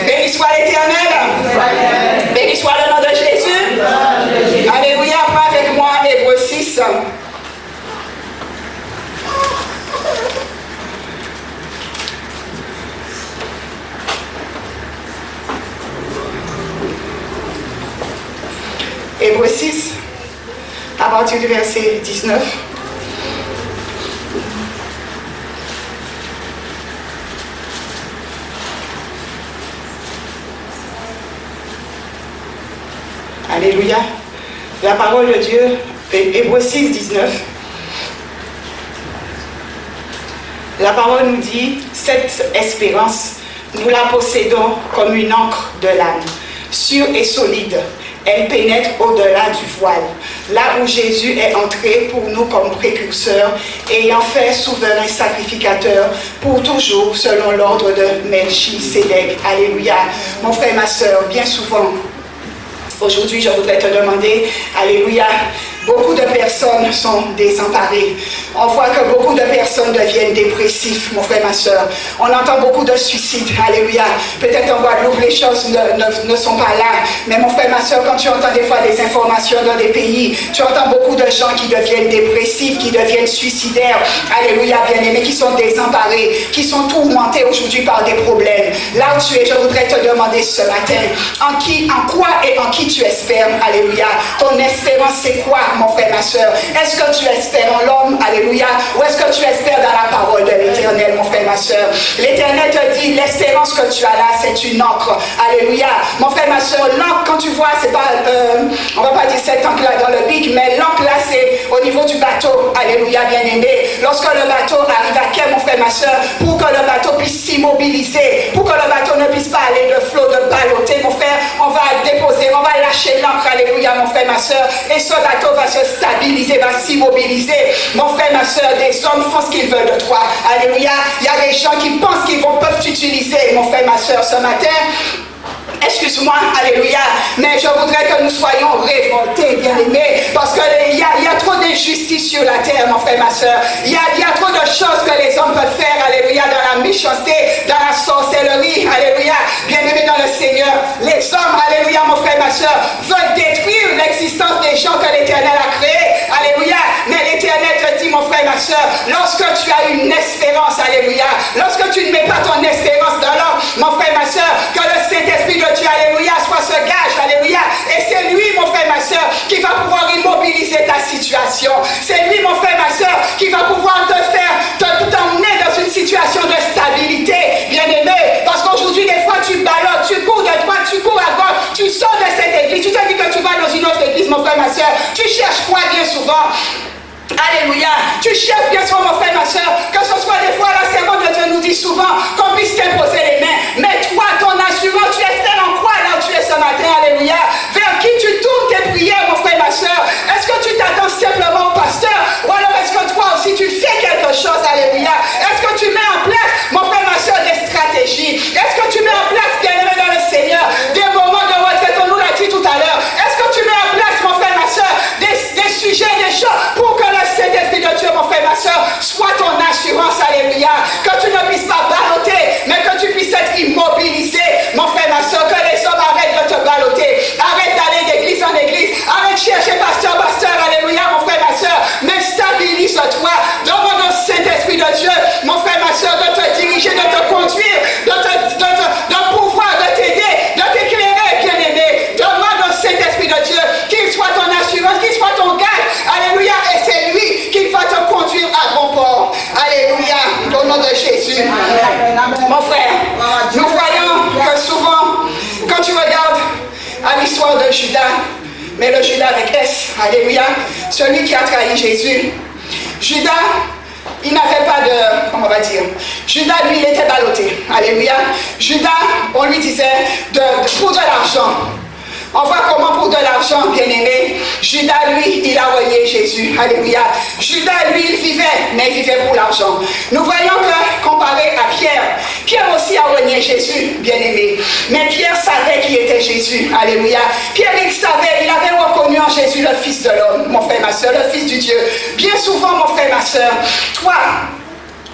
Béni soit l'Éternel. Béni soit le nom de Jésus. Alléluia. Prends avec moi Hébreux 6. Hébreux 6, à partir du verset 19. Alléluia. La parole de Dieu, Hébreux 6, 19. La parole nous dit, cette espérance, nous la possédons comme une encre de l'âme, sûre et solide. Elle pénètre au-delà du voile, là où Jésus est entré pour nous comme précurseur, ayant fait souverain sacrificateur pour toujours, selon l'ordre de Melchisédek. Alléluia. Mon frère, ma soeur, bien souvent, aujourd'hui, je voudrais te demander, alléluia, beaucoup de personnes sont désemparées. On voit que beaucoup de personnes deviennent dépressifs, mon frère, ma soeur. On entend beaucoup de suicides, alléluia. Peut-être en Guadeloupe, les choses ne sont pas là. Mais mon frère, ma soeur, quand tu entends des fois des informations dans des pays, tu entends beaucoup de gens qui deviennent dépressifs, qui deviennent suicidaires, alléluia, bien-aimés, qui sont désemparés, qui sont tourmentés aujourd'hui par des problèmes. Là où tu es, je voudrais te demander ce matin, en quoi et en qui tu espères, alléluia. Ton espérance, c'est quoi, mon frère, ma soeur? Est-ce que tu espères en l'homme, alléluia, ou est-ce que tu espères dans la parole de l'Éternel, mon frère, ma soeur? L'Éternel te dit, l'espérance que tu as là, c'est une encre, alléluia. Mon frère, ma soeur, l'encre, quand tu vois, c'est pas, on va pas dire cette encre-là dans le bic, mais l'encre là, c'est au niveau du bateau, alléluia, bien-aimé. Lorsque le bateau arrive à quai, mon frère, ma soeur, pour que le bateau puisse s'immobiliser, pour que le bateau ne puisse pas aller de flot, de balloter, mon frère, on va déposer, on va lâcher l'encre, alléluia, mon frère, ma soeur, et ce bateau va se stabiliser, va s'immobiliser. Mon frère, ma soeur, des hommes font ce qu'ils veulent de toi. Alléluia. Il y a des gens qui pensent qu'ils peuvent t'utiliser, mon frère, ma soeur, ce matin. Excuse-moi, alléluia, mais je voudrais que nous soyons révoltés, bien-aimés, parce qu'il y a trop d'injustice sur la terre, mon frère, ma soeur. Il y a trop de choses que les hommes peuvent faire, alléluia, dans la méchanceté, dans la sorcellerie, alléluia, bien-aimés dans le Seigneur. Les hommes, alléluia, mon frère, ma soeur, veulent détruire l'existence des gens que l'Éternel a créés, alléluia, mais l'Éternel te dis, mon frère, ma soeur, lorsque tu as une espérance, alléluia, lorsque tu ne mets pas ton espérance dans l'homme, mon frère, ma soeur, que le Saint-Esprit de Dieu, alléluia, soit ce gage, alléluia, et c'est lui, mon frère, ma soeur, qui va pouvoir immobiliser ta situation. C'est lui, mon frère, ma soeur, qui va pouvoir t'emmener dans une situation de stabilité, bien-aimé, parce qu'aujourd'hui, des fois, tu ballottes, tu cours de droite, tu cours à gauche, tu sors de cette église, tu te dis que tu vas dans une autre église, mon frère, ma soeur, tu cherches quoi bien souvent? Alléluia. Tu cherches bien souvent, mon frère, ma soeur, que ce soit des fois la servante de Dieu nous dit souvent qu'on puisse t'imposer les mains. Mais toi, ton assurance, tu espères en quoi là où tu es ce matin? Alléluia. Vers qui tu tournes tes prières, mon frère, ma soeur? Est-ce que tu t'attends simplement au pasteur? Ou alors est-ce que toi aussi tu fais quelque chose? Alléluia. Est-ce que tu mets en place, mon frère, ma soeur, des stratégies? Est-ce que tu mets en place, bien-aimé dans le Seigneur, des moments de retraite? On nous l'a dit tout à l'heure. Est-ce que tu mets en place, mon frère, ma soeur, des sujets, des choses pour que le Saint-Esprit de Dieu, mon frère, ma soeur, soit ton assurance, alléluia, que tu ne puisses pas balloter, mais que tu puisses être immobilisé, mon frère, ma soeur, que les hommes arrêtent de te balloter, arrête d'aller d'église en église, arrête de chercher pasteur, alléluia, mon frère, ma soeur, mais stabilise-toi, demande au Saint-Esprit de Dieu, mon frère, ma soeur, de te diriger, de te conduire, de pouvoir, de t'aider, de t'éclairer, bien-aimé, demande au Saint-Esprit de Dieu qu'il soit ton assurance, qu'il soit ton gage, alléluia, et c'est lui qui va te conduire à bon port. Alléluia, au nom de Jésus. Mon frère, nous voyons que souvent, quand tu regardes à l'histoire de Judas, mais le Judas avec S, alléluia, celui qui a trahi Jésus, Judas, il n'avait pas de, comment on va dire, Judas, lui, il était ballotté, alléluia. Judas, on lui disait, pour de l'argent. On voit comment pour de l'argent, bien-aimé, Judas, lui, il a renié Jésus. Alléluia. Judas, lui, il vivait, mais il vivait pour l'argent. Nous voyons que, comparé à Pierre, Pierre aussi a renié Jésus, bien-aimé. Mais Pierre savait qui était Jésus. Alléluia. Pierre, il savait, il avait reconnu en Jésus le Fils de l'homme, mon frère, ma soeur, le Fils du Dieu. Bien souvent, mon frère, ma soeur, toi,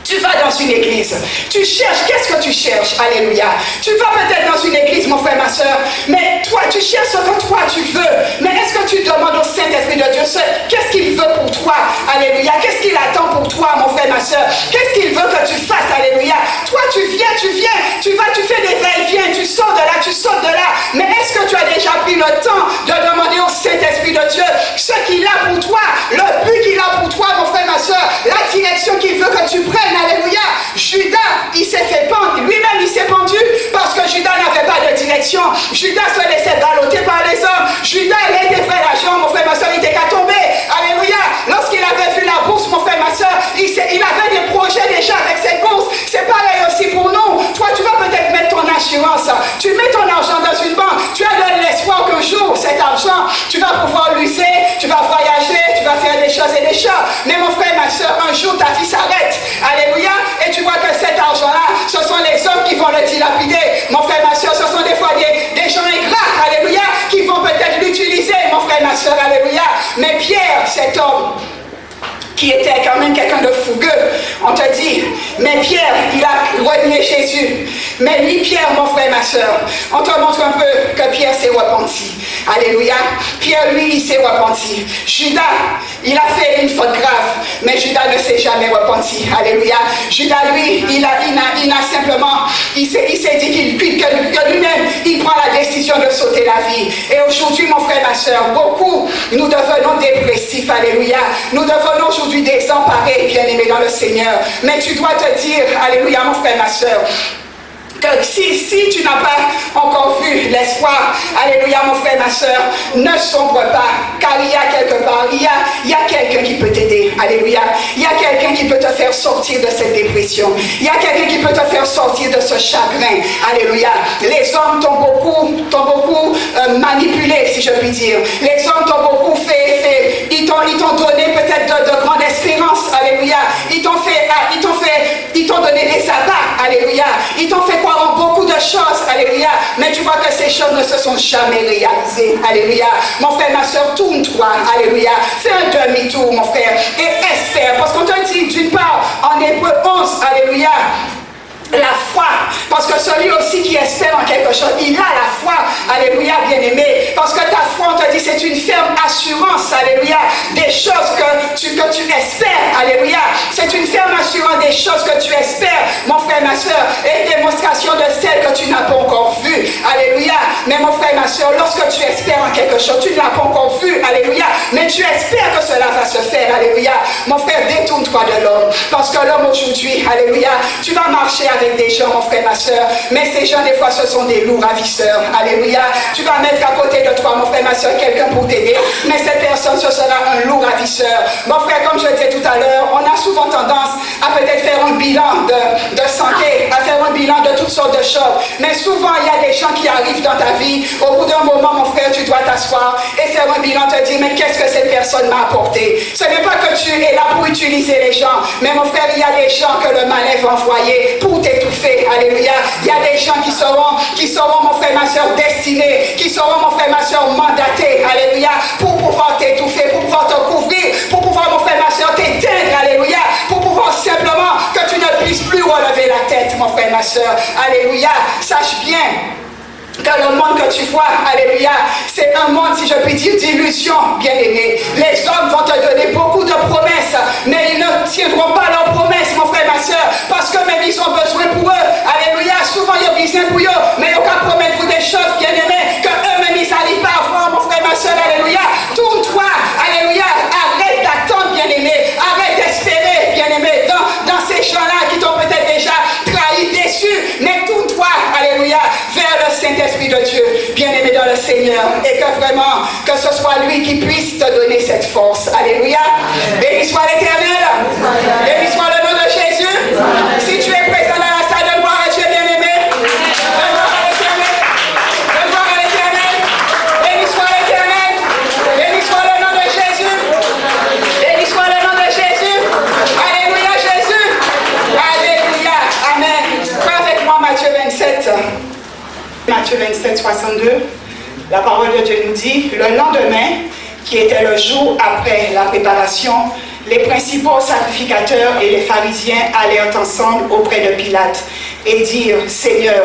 tu vas dans une église, tu cherches, qu'est-ce que tu cherches? Alléluia. Tu vas peut-être dans une église, mon frère, ma soeur, mais toi, tu cherches ce que toi tu veux. Mais est-ce que tu demandes au Saint-Esprit de Dieu, qu'est-ce qu'il veut pour toi? Alléluia. Qu'est-ce qu'il attend pour toi, mon frère, ma soeur? Qu'est-ce qu'il veut que tu fasses? Alléluia. Toi, tu viens, tu vas, tu fais des va-et-vient, tu sors de là, tu sautes de là. Mais est-ce que tu as déjà pris le temps de demander au Saint-Esprit de Dieu ce qu'il a pour toi, le but qu'il a pour toi, mon frère, ma soeur, la direction qu'il veut que tu prennes? Alléluia. Judas, il s'est fait pendre. Lui-même, il s'est pendu parce que Judas n'avait pas de direction. Judas se laissait balloter par les hommes. Judas, il était frère d'argent, mon frère, ma soeur, il était qu'à tomber. Alléluia. Lorsqu'il avait vu la bourse, mon frère, ma soeur, il avait des projets déjà avec cette bourse. C'est pareil aussi pour nous. Toi, tu vas peut-être mettre ton assurance. Tu mets ton argent dans une banque. Tu as de l'espoir qu'un jour, cet argent, tu vas pouvoir l'user, tu vas voyager, tu vas faire des choses et des choses. Mais mon frère, ma soeur, un jour, ta vie s'arrête. Alléluia. Et tu vois que cet argent-là, ce sont les hommes qui vont le dilapider. Mon frère, ma soeur, ce sont des fois des gens ingrats, alléluia, qui vont peut-être l'utiliser, mon frère, ma soeur, alléluia. Mais Pierre, cet homme, qui était quand même quelqu'un de fougueux, on te dit, mais Pierre, il a renié Jésus. Mais lui, Pierre, mon frère, ma soeur, on te montre un peu que Pierre s'est repenti. Alléluia. Pierre, lui, il s'est repenti. Judas, il a fait une faute grave, mais Judas ne s'est jamais repenti. Alléluia. Judas, lui, il a simplement, il s'est dit que lui-même, il prend la décision de sauter la vie. Et aujourd'hui, mon frère, ma soeur, beaucoup, nous devenons dépressifs. Alléluia. Nous devenons aujourd'hui désemparés, bien-aimés dans le Seigneur. Mais tu dois te dire, alléluia, mon frère, ma soeur, que si tu n'as pas encore vu l'espoir, alléluia, mon frère, ma soeur, ne sombre pas, car il y a quelque part, il y a quelqu'un qui peut t'aider, alléluia, il y a quelqu'un qui peut te faire sortir de cette dépression, il y a quelqu'un qui peut te faire sortir de ce chagrin, alléluia. Les hommes t'ont beaucoup manipulé, si je puis dire, les hommes t'ont beaucoup fait, ils t'ont donné peut-être de grandes espérances, alléluia, ils t'ont donné des abats, alléluia, ils t'ont fait croire en beaucoup de choses, alléluia, mais tu vois que ces choses ne se sont jamais réalisées, alléluia. Mon frère, ma soeur, tourne-toi, alléluia, fais un demi-tour, mon frère, et espère, parce qu'on te dit d'une part, en Hébreux 11, alléluia, la foi, parce que celui aussi qui espère en quelque chose, il a la foi, alléluia, bien-aimé, parce que ta foi, on te dit, c'est une ferme assurance, alléluia, des choses que tu espères, alléluia, c'est une ferme assurance des choses que tu espères, mon frère, ma soeur, et une démonstration de celles que tu n'as pas encore vues, alléluia, mais mon frère, ma soeur, lorsque tu espères en quelque chose, tu ne l'as pas encore vu, alléluia, mais tu espères que cela va se faire, alléluia, mon frère, détourne-toi de l'homme, parce que l'homme aujourd'hui, alléluia, tu vas marcher avec des gens, mon frère, ma soeur, mais ces gens, des fois, ce sont des loups ravisseurs, alléluia, tu vas mettre à côté de toi, mon frère, ma soeur, quelqu'un pour t'aider, mais cette personne, ce sera un loup ravisseur, mon frère, comme je disais tout à l'heure, on a souvent tendance à peut-être faire un bilan de santé, à faire un bilan de toutes sortes de choses, mais souvent, il y a des gens qui arrivent dans ta vie, au bout d'un moment, mon frère, tu dois t'asseoir et faire un bilan, te dire, mais qu'est-ce que cette personne m'a apporté? Ce n'est pas que tu es là pour utiliser les gens, mais mon frère, il y a des gens que le malin va envoyer pour t'étouffer, alléluia. Il y a des gens qui seront, mon frère, ma soeur, destinés, qui seront, mon frère, ma soeur, mandatés, alléluia, pour pouvoir t'étouffer, pour pouvoir te couvrir, pour pouvoir, mon frère, ma soeur, t'éteindre, alléluia, pour pouvoir simplement que tu ne puisses plus relever la tête, mon frère, ma soeur, alléluia. Sache bien que le monde que tu vois, alléluia, c'est un monde, si je puis dire, d'illusion, bien-aimé. Les hommes vont te donner beaucoup de promesses, mais ils ne tiendront pas leurs promesses, mon frère, ma soeur, parce que même ils ont besoin pour eux, alléluia, souvent ils ont besoin pour eux, mais ils n'ont promettre vous des choses, bien-aimés, que eux-mêmes ils n'arrivent pas à voir, mon frère, ma soeur, alléluia. Tourne-toi, alléluia, arrête d'attendre, bien-aimé, arrête d'espérer, bien-aimé, dans ces gens-là qui t'ont peut-être déjà trahi, déçu, mais tourne-toi, alléluia, vers le Saint-Esprit de Dieu, bien-aimé dans le Seigneur, et que vraiment, que ce soit lui qui puisse te donner cette force, alléluia. Béni soit l'Éternel, béni soit le nom de Jésus. Si tu es présent dans la salle de gloire à Dieu, bien-aimé, de gloire à l'Éternel, de gloire à l'Éternel, béni soit l'Éternel, béni soit le nom de Jésus, béni soit le nom de Jésus, alléluia Jésus, alléluia, amen. Prends avec moi Matthieu 27. Matthieu 27, 62, la parole de Dieu nous dit, le lendemain, qui était le jour après la préparation, les principaux sacrificateurs et les pharisiens allèrent ensemble auprès de Pilate et dirent, Seigneur,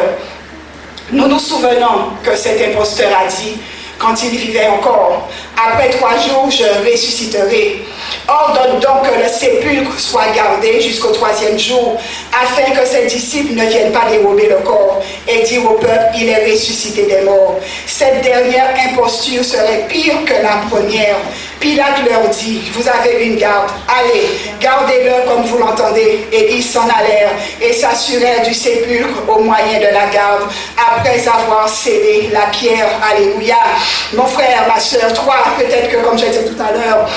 nous nous souvenons que cet imposteur a dit, quand il vivait encore, après 3 jours, je ressusciterai. Ordonne donc que le sépulcre soit gardé jusqu'au 3e jour, afin que ses disciples ne viennent pas dérober le corps et dire au peuple, il est ressuscité des morts. Cette dernière imposture serait pire que la première. Pilate leur dit, vous avez une garde, allez, gardez-le comme vous l'entendez. Et ils s'en allèrent et s'assurèrent du sépulcre au moyen de la garde, après avoir scellé la pierre. Alléluia. Mon frère, ma soeur, toi, peut-être que comme je disais tout à l'heure,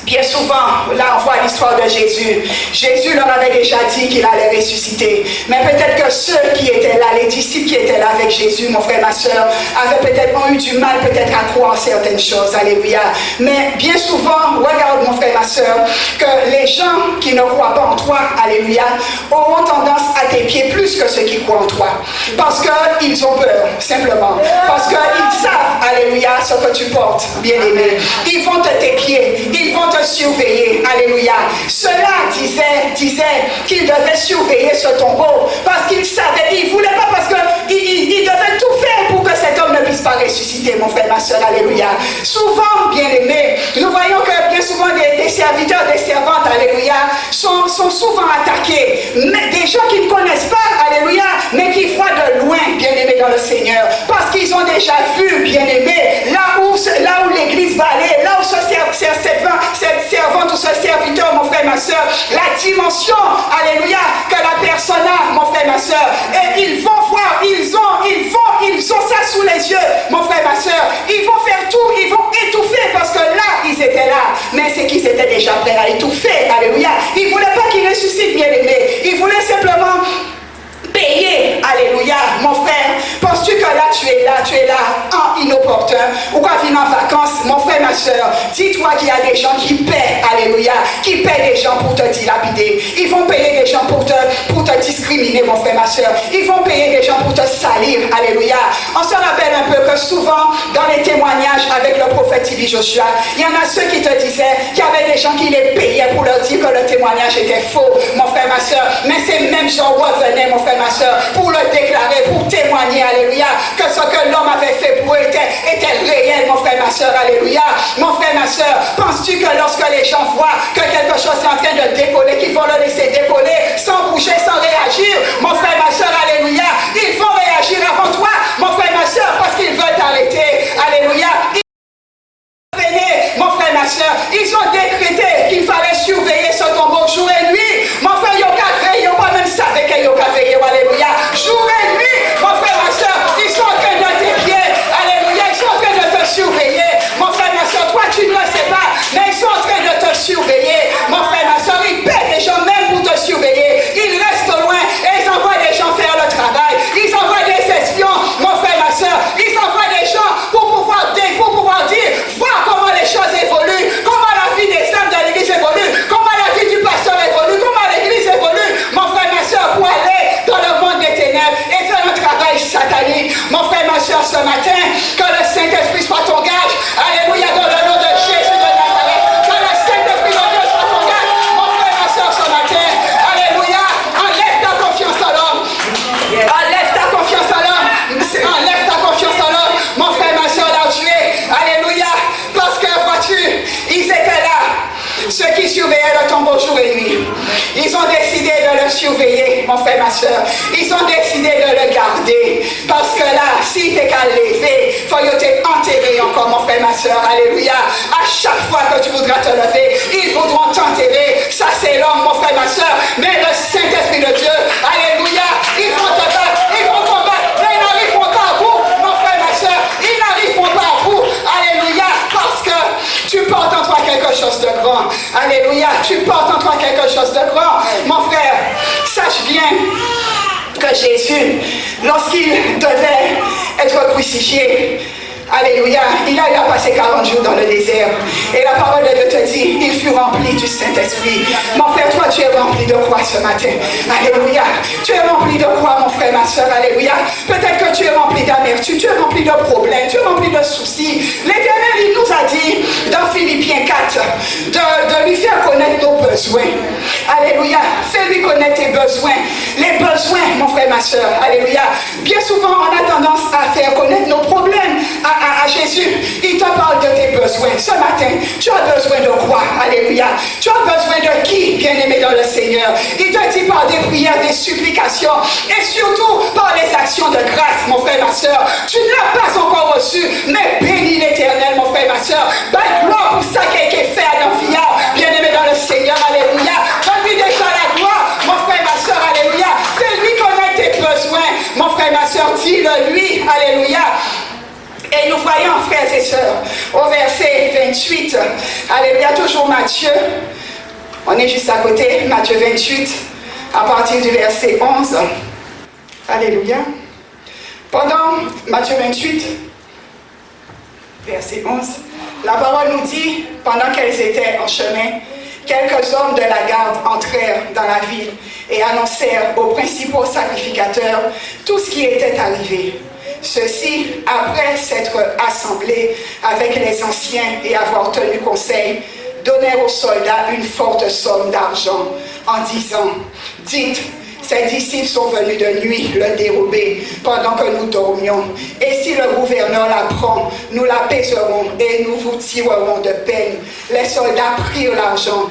bien souvent, là on voit l'histoire de Jésus. Jésus leur avait déjà dit qu'il allait ressusciter. Mais peut-être que ceux qui étaient là, les disciples qui étaient là avec Jésus, mon frère, ma soeur, avaient peut-être eu du mal peut-être à croire certaines choses. Alléluia. Mais bien souvent, regarde mon frère, ma soeur, que les gens qui ne croient pas en toi, alléluia, auront tendance à t'épier plus que ceux qui croient en toi. Parce qu'ils ont peur, simplement. Parce qu'ils savent, alléluia, ce que tu portes, bien-aimé. Ils vont te t'épier. Ils vont te surveiller, alléluia. Cela disait qu'il devait surveiller ce tombeau parce qu'il savait, il ne voulait pas parce qu'il devait tout faire pour que cet homme ne puisse pas ressusciter, mon frère, ma soeur, alléluia. Souvent, bien aimés, nous voyons que bien souvent des serviteurs, des servantes, alléluia, sont souvent attaqués. Mais des gens qui ne connaissent pas, alléluia, mais qui voient de loin, bien aimés dans le Seigneur, parce qu'ils ont déjà vu, bien aimés, là où l'église va aller, là où cette servante ou ce serviteur, mon frère, ma soeur, la dimension, alléluia, que la personne a, mon frère, ma soeur, et ils vont voir, ils ont ça sous les yeux, mon frère, ma soeur, ils vont faire tout, ils vont étouffer, parce que là, ils étaient là, mais c'est qu'ils étaient déjà prêts à étouffer, alléluia, ils ne voulaient pas qu'ils ressuscitent, bien aimés, ils voulaient simplement payer, alléluia, mon frère, penses-tu que là tu es là en inopportun, ou quand tu es en vacances, mon frère, ma soeur, dis-toi qu'il y a des gens qui paient, alléluia, qui paient des gens pour te dilapider, ils vont payer des gens pour te discriminer, mon frère, ma soeur, ils vont payer des gens pour te salir, alléluia. On se rappelle un peu que souvent, dans les témoignages avec le prophète Ibi Joshua, il y en a ceux qui te disaient qu'il y avait des gens qui les payaient pour leur dire que le témoignage était faux, mon frère, ma soeur, mais ces mêmes gens revenaient, mon frère, ma soeur, pour le déclarer témoigner, alléluia, que ce que l'homme avait fait pour eux était réel, mon frère, ma soeur, alléluia. Mon frère, ma soeur, penses-tu que lorsque les gens voient que quelque chose est en train de décoller, qu'ils vont le laisser décoller sans bouger, sans réagir, mon frère, ma soeur, alléluia, ils vont réagir avant toi, mon frère, ma soeur, parce qu'ils veulent t'arrêter, alléluia. Mon frère, ma soeur, ils ont décrété qu'il fallait surveiller ce tombeau jour et nuit. Mon frère, il y a veillé, moi-même savais qu'il y a veillé, alléluia. Jour et nuit, mon frère, ma soeur, ils sont en train de t'épier, alléluia, ils sont en train de te surveiller. Mon frère, ma soeur, toi, tu ne le sais pas, mais ils sont en train de te surveiller. Mon frère, ma soeur, ils paient des gens même pour te surveiller. Ils restent loin et ils envoient des gens faire le travail. Ils envoient des espions, mon frère, ma soeur, ils envoient des gens pour pouvoir dire, voir comment les choses évoluent, comment la vie des âmes de l'église évolue, comment la vie du pasteur évolue, comment l'église évolue, mon frère, ma soeur, pour aller dans le monde des ténèbres et faire un travail satanique. Mon frère, ma soeur, ce matin, que le Saint-Esprit soit ton gage, alléluia, dans le nom de Jésus de Nazareth, que le Saint-Esprit de Dieu soit ton gage, mon frère, ma soeur, ce matin, alléluia, enlève ta confiance en l'homme, enlève ta confiance en l'homme, enlève ta confiance en l'homme, mon frère, ma soeur, là où tu es, alléluia, parce que, vois-tu, ils étaient là, ceux qui surveillaient le tombeau jour et nuit. Ils ont décidé de le surveiller, mon frère, ma soeur. Ils ont décidé de le garder. Parce que là, si t'es qu'à lever, il faut t'enterrer encore, mon frère, ma soeur. Alléluia. À chaque fois que tu voudras te lever, ils voudront t'enterrer. Ça, c'est l'homme, mon frère, ma soeur. Mais le Saint-Esprit de Dieu, alléluia, ils vont te battre, ils vont combattre, mais ils n'arriveront pas à bout, mon frère, ma soeur. Ils n'arriveront pas à bout. Alléluia. Parce que tu portes en toi quelque chose de grand. Alléluia. Tu portes en toi quelque chose de grand. Mon frère, sache bien que Jésus, lorsqu'il devait être crucifié, alléluia, il a eu à passer 40 jours dans le désert. Et la parole de Dieu te dit, il fut rempli du Saint-Esprit. Mon frère, toi, tu es rempli de quoi ce matin? Alléluia. Tu es rempli de quoi, mon frère, ma soeur? Alléluia. Peut-être que tu es rempli d'amertume, tu es rempli de problèmes, tu es rempli de soucis. L'Éternel, il nous a dit, dans Philippiens 4, de lui faire connaître nos besoins. Alléluia. Fais-lui connaître tes besoins. Les besoins, mon frère, ma soeur. Alléluia. Bien souvent, on a tendance à faire connaître nos problèmes à Jésus. Il te parle de tes besoins. Ce matin, tu as besoin de quoi? Alléluia. Tu as besoin de qui, bien-aimé dans le Seigneur? Il te dit par des prières, des supplications et surtout par les actions de grâce, mon frère, ma soeur. Tu ne l'as pas encore reçu, mais bénis l'Éternel, mon frère, ma soeur. Belle gloire pour ça qui a été fait à l'enfillard, bien-aimé dans le Seigneur. Alléluia. Donne-lui déjà la gloire, mon frère, ma soeur. Alléluia. Fais-lui connaître tes besoins, mon frère, ma soeur. Dis-le lui. Alléluia. Et nous voyons, frères et sœurs, au verset 28, alléluia, toujours Matthieu, on est juste à côté, Matthieu 28, à partir du verset 11, alléluia. Pendant Matthieu 28, verset 11, la parole nous dit, pendant qu'elles étaient en chemin, quelques hommes de la garde entrèrent dans la ville et annoncèrent aux principaux sacrificateurs tout ce qui était arrivé. Ceux-ci, après s'être assemblés avec les anciens et avoir tenu conseil, donnèrent aux soldats une forte somme d'argent en disant, dites, ces disciples sont venus de nuit le dérober pendant que nous dormions. Et si le gouverneur l'apprend, nous l'apaiserons et nous vous tirerons de peine. Les soldats prirent l'argent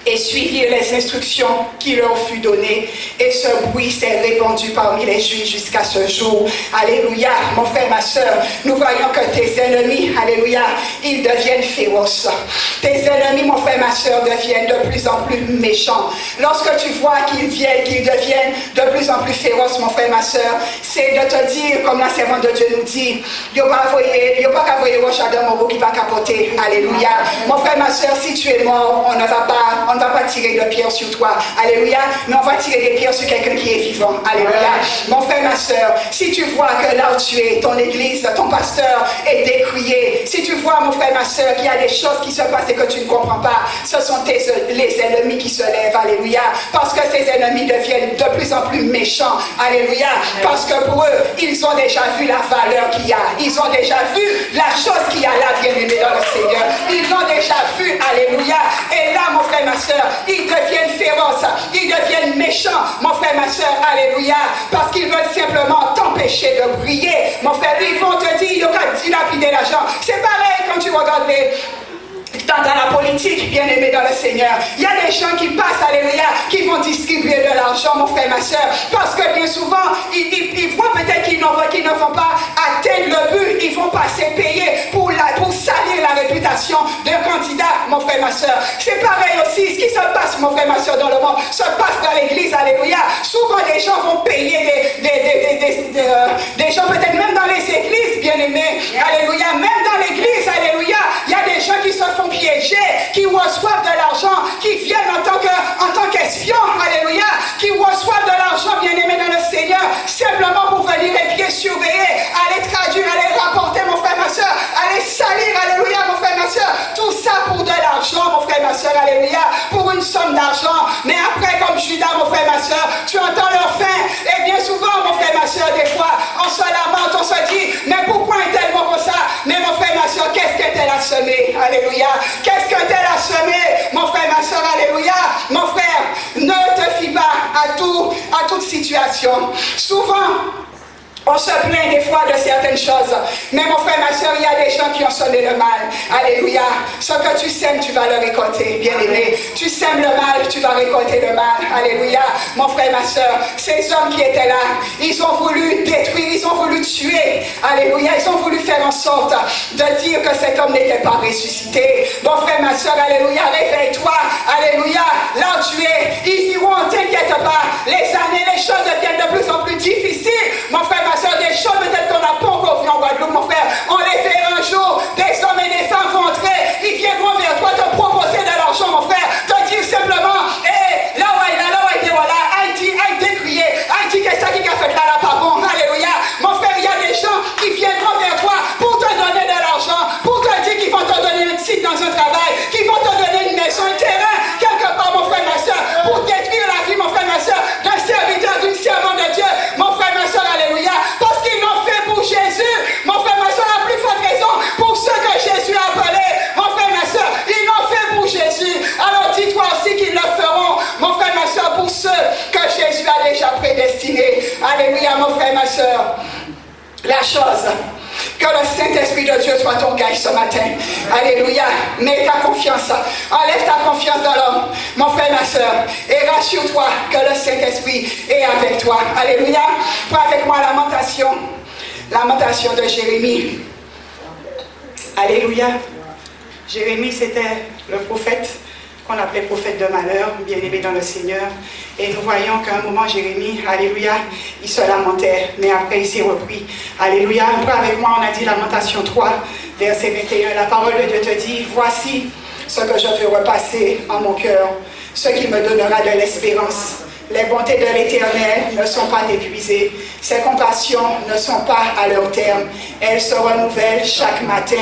et suivirent les instructions qui leur furent données. Et ce bruit s'est répandu parmi les Juifs jusqu'à ce jour. Alléluia, mon frère, ma soeur, nous voyons que tes ennemis, alléluia, ils deviennent féroces. Tes ennemis, mon frère, ma soeur, deviennent de plus en plus méchants. Lorsque tu vois qu'ils deviennent de plus en plus féroces, mon frère, ma soeur, c'est de te dire, comme la servante de Dieu nous dit, il n'y a pas qu'à voyer roche à Mobo qui va capoter. Alléluia. Mon frère, ma soeur, si tu es mort, on ne va pas tirer de pierre sur toi. Alléluia. Mais on va tirer des pierres sur quelqu'un qui est vivant. Alléluia. Mon frère, ma soeur, si tu vois que là où tu es, ton église, ton pasteur est décrié, si tu vois, mon frère, ma soeur, qu'il y a des choses qui se passent et que tu ne comprends pas, ce sont les ennemis qui se lèvent. Alléluia. Parce que ces ennemis deviennent de plus en plus méchants. Alléluia. Parce que pour eux, ils ont déjà vu la valeur qu'il y a. Ils ont déjà vu la chose qu'il y a là, bien-aimé dans le Seigneur. Ils l'ont déjà vu. Alléluia. Et là, mon frère, ma soeur, ils deviennent féroces. Ils deviennent méchants, mon frère, ma soeur. Alléluia. Parce qu'ils veulent simplement t'empêcher t'empêcher de briller. Mon frère, ils vont te dire, il y aura dilapider l'argent. C'est pareil quand tu regardes dans la politique, bien aimé dans le Seigneur. Il y a des gens qui passent, alléluia, qui vont distribuer de l'argent, mon frère, ma soeur, parce que bien souvent, ils voient peut-être qu'ils ne vont pas atteindre le but, ils vont passer payer pour salir la réputation d'un candidat, mon frère, ma soeur. C'est pareil aussi, ce qui se passe, mon frère, ma soeur, dans le monde, se passe dans l'église, alléluia. Souvent, des gens vont payer des gens, peut-être même dans les églises, bien aimés, alléluia, même dans l'église, alléluia, il y a des gens qui se font piéger, qui reçoivent de l'argent, qui viennent en tant qu'espions, alléluia, qui reçoivent de l'argent, bien aimé dans le Seigneur, simplement pour venir les pieds surveiller, aller traduire, aller rapporter, mon frère, ma soeur, aller salir, alléluia, mon frère, ma soeur, tout ça pour de l'argent, mon frère, ma soeur, alléluia, pour une somme d'argent. Mais après, comme Judas, mon frère, ma soeur, tu entends leur faim, et bien souvent, mon frère, ma soeur, des fois, on se lamente, on se dit, mais pourquoi est-elle mort comme ça? Mais mon frère, ma soeur, qu'est-ce qu'elle a semé? Alléluia. Qu'est-ce que t'elle a semé, mon frère, ma soeur, alléluia. Mon frère, ne te fie pas à toute situation. Souvent, on se plaint des fois de certaines choses. Mais mon frère, ma soeur, il y a des gens qui ont semé le mal. Alléluia. Ce que tu sèmes, tu vas le récolter, bien aimé. Tu sèmes le mal, tu vas récolter le mal. Alléluia. Mon frère, ma soeur, ces hommes qui étaient là, ils ont voulu détruire, ils ont voulu tuer. Alléluia. Ils ont voulu faire en sorte de dire que cet homme n'était pas ressuscité. Mon frère, ma soeur, alléluia, réveille-toi. Alléluia. Là où tu es, ils diront, t'inquiète pas. Les années, les choses deviennent de plus en plus difficiles. Mon frère, ma soeur, des choses peut-être qu'on n'a pas encore vues en Guadeloupe, mon frère. On les verra un jour. Des hommes et des femmes vont entrer. Ils viendront vers toi te proposer de l'argent, mon frère. Te dire simplement, hé, là où il est, là où il est, voilà. Haïti, crier. Haïti, qu'est-ce qui a fait là, pas bon. Alléluia. Mon frère, il y a des gens qui viendront vers toi pour te donner de l'argent, pour te dire qu'ils vont te donner un titre dans un travail, qu'ils vont te donner une maison, un terrain, quelque part, mon frère, ma soeur, pour détruire la vie, mon frère, ma soeur, d'un serviteur, d'une servante de Dieu. Mon frère, ma soeur, alléluia. Parce qu'ils l'ont fait pour Jésus. Mon frère, ma soeur, la plus forte raison pour ceux que Jésus a appelés. Mon frère, ma soeur, ils l'ont fait pour Jésus. Alors dis-toi aussi qu'ils le feront. Mon frère, ma soeur, pour ceux que Jésus a déjà prédestinés. Alléluia, mon frère, ma soeur. La chose, que le Saint-Esprit de Dieu soit ton guide ce matin. Alléluia. Mets ta confiance. Enlève ta confiance dans l'homme. Mon frère, ma soeur. Et rassure-toi que le Saint-Esprit est avec toi. Alléluia. Prends avec moi Lamentation de Jérémie. Alléluia. Jérémie, c'était le prophète qu'on appelait prophète de malheur, bien aimé dans le Seigneur. Et nous voyons qu'à un moment, Jérémie, alléluia, il se lamentait, mais après il s'est repris. Alléluia. Avec moi, on a dit Lamentation 3, verset 21. La parole de Dieu te dit, voici ce que je veux repasser en mon cœur, ce qui me donnera de l'espérance. Les bontés de l'Éternel ne sont pas épuisées. Ses compassions ne sont pas à leur terme. Elles se renouvellent chaque matin.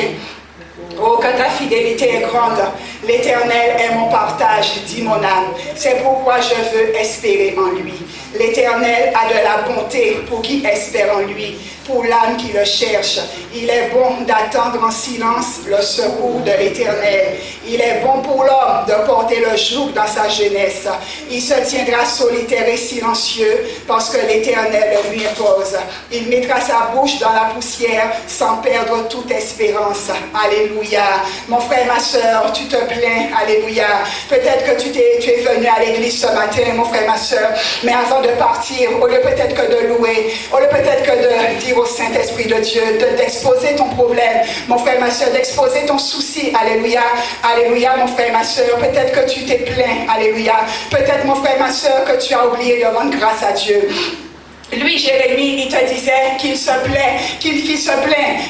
Oh, que ta fidélité est grande. L'Éternel est mon partage, dit mon âme. C'est pourquoi je veux espérer en lui. L'Éternel a de la bonté pour qui espère en lui, pour l'âme qui le cherche. Il est bon d'attendre en silence le secours de l'Éternel. Il est bon pour l'homme de porter le joug dans sa jeunesse. Il se tiendra solitaire et silencieux parce que l'Éternel le lui impose. Il mettra sa bouche dans la poussière sans perdre toute espérance. Alléluia. Mon frère, ma soeur, tu te plains. Alléluia. Peut-être que tu es venu à l'église ce matin, mon frère, ma soeur, mais avant de partir, au lieu peut-être que de louer, au lieu peut-être que de dire au Saint-Esprit de Dieu, d'exposer ton problème, mon frère, ma soeur, d'exposer ton souci, alléluia, alléluia, mon frère, ma soeur, peut-être que tu t'es plaint, alléluia, peut-être, mon frère, ma soeur, que tu as oublié de rendre grâce à Dieu. Lui, Jérémie, il te disait qu'il se plaint,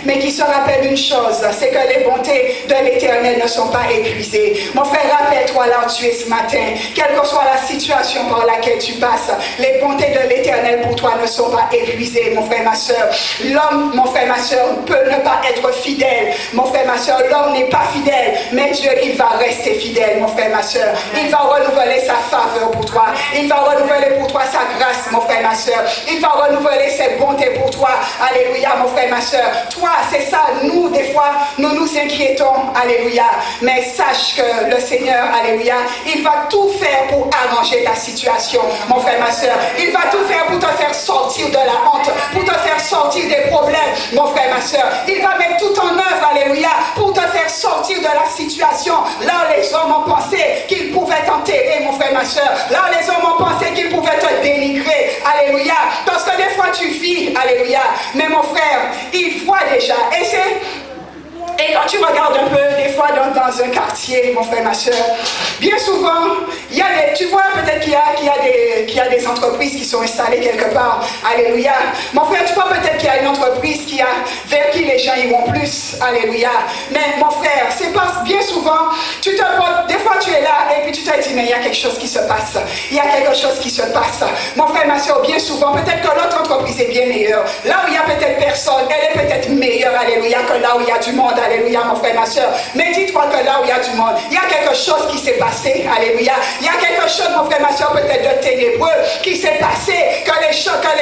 mais qu'il se rappelle une chose, c'est que les bontés de l'Éternel ne sont pas épuisées. Mon frère, rappelle-toi là où tu es ce matin, quelle que soit la situation par laquelle tu passes, les bontés de l'Éternel pour toi ne sont pas épuisées, mon frère, ma soeur. L'homme, mon frère, ma soeur, peut ne pas être fidèle. Mon frère, ma soeur, l'homme n'est pas fidèle, mais Dieu, il va rester fidèle, mon frère, ma soeur. Il va renouveler sa faveur pour toi. Il va renouveler pour toi sa grâce, mon frère, ma soeur. Il va renouveler ses bontés pour toi. Alléluia, mon frère, ma soeur. Toi, c'est ça, nous, des fois, nous nous inquiétons. Alléluia. Mais sache que le Seigneur, alléluia, il va tout faire pour arranger ta situation, mon frère, ma soeur. Il va tout faire pour te faire sortir de la honte, pour te faire sortir des problèmes, mon frère, ma soeur. Il va mettre tout en œuvre, alléluia, pour te faire sortir de la situation. Là où les hommes ont pensé qu'ils pouvaient t'enterrer, mon frère, ma soeur. Là où les hommes ont pensé qu'ils pouvaient te dénigrer, alléluia. Parce que des fois tu vis, alléluia. Mais mon frère, il voit déjà. Et quand tu regardes un peu, des fois dans un quartier, mon frère, ma soeur, bien souvent, il y a tu vois peut-être qu'il y a des entreprises qui sont installées quelque part. Alléluia. Mon frère, tu vois peut-être qu'il y a une entreprise vers qui les gens iront plus. Alléluia. Mais mon frère, c'est parce bien souvent, des fois tu es là et puis tu te dis, mais il y a quelque chose qui se passe. Il y a quelque chose qui se passe. Mon frère, ma soeur, bien souvent, peut-être que l'autre entreprise est bien meilleure. Là où il y a peut-être personne, elle est peut-être meilleure, alléluia, que là où il y a du monde. Alléluia, mon frère, ma soeur. Mais dis-toi que là où il y a du monde, il y a quelque chose qui s'est passé. Alléluia. Il y a quelque chose, mon frère, ma soeur, peut-être de ténébreux qui s'est passé, que les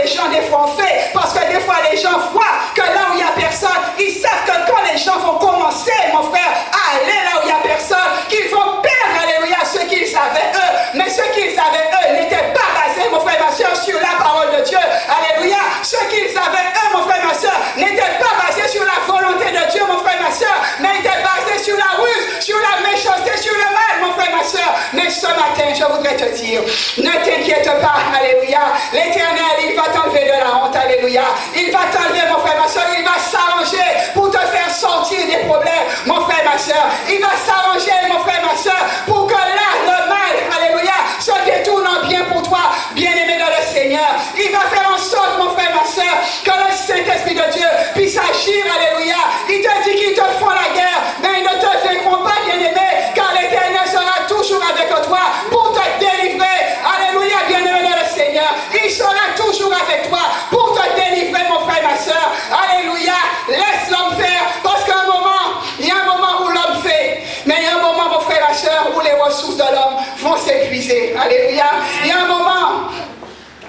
gens, des fois, ont fait. Parce que des fois, les gens voient que là où il n'y a personne, ils savent que quand les gens vont commencer, mon frère, à aller là où il n'y a personne, qu'ils vont perdre, alléluia, ce qu'ils avaient eux. Mais ce qu'ils avaient eux n'était pas basé, mon frère, ma soeur, sur la parole de Dieu. Alléluia. Ce qu'ils avaient eux, mon frère, ma soeur, n'était pas basé sur la volonté de Dieu, mon frère, ma soeur, mais était basé sur la ruse, sur la méchanceté, sur le mal, mon frère, ma soeur. Mais ce matin, je voudrais te dire, ne t'inquiète pas, alléluia. L'Éternel, il va t'enlever de la honte, alléluia. Il va t'enlever, mon frère, ma soeur, il va s'arranger pour te faire sortir des problèmes, mon frère, ma soeur. Il va s'arranger, mon frère, ma soeur, pour que là, le mal, alléluia, se détourne en bien pour toi, bien-aimé dans le Seigneur. Il va faire en sorte, mon frère, ma soeur, que le Saint-Esprit de Dieu puisse agir, alléluia. Il te dit qu'ils te font la guerre, mais ils ne te vaincront pas, bien-aimé, car l'Éternel sera toujours avec toi pour te délivrer. Alléluia, bien-aimé dans le Seigneur. Il sera toujours avec toi pour te délivrer, mon frère, ma soeur. Alléluia. Laisse l'homme faire, parce qu'à un moment, il y a un moment où l'homme fait, mais il y a un moment, mon frère, ma soeur, où les ressources de l'homme vont s'épuiser. Alléluia. Il y a un moment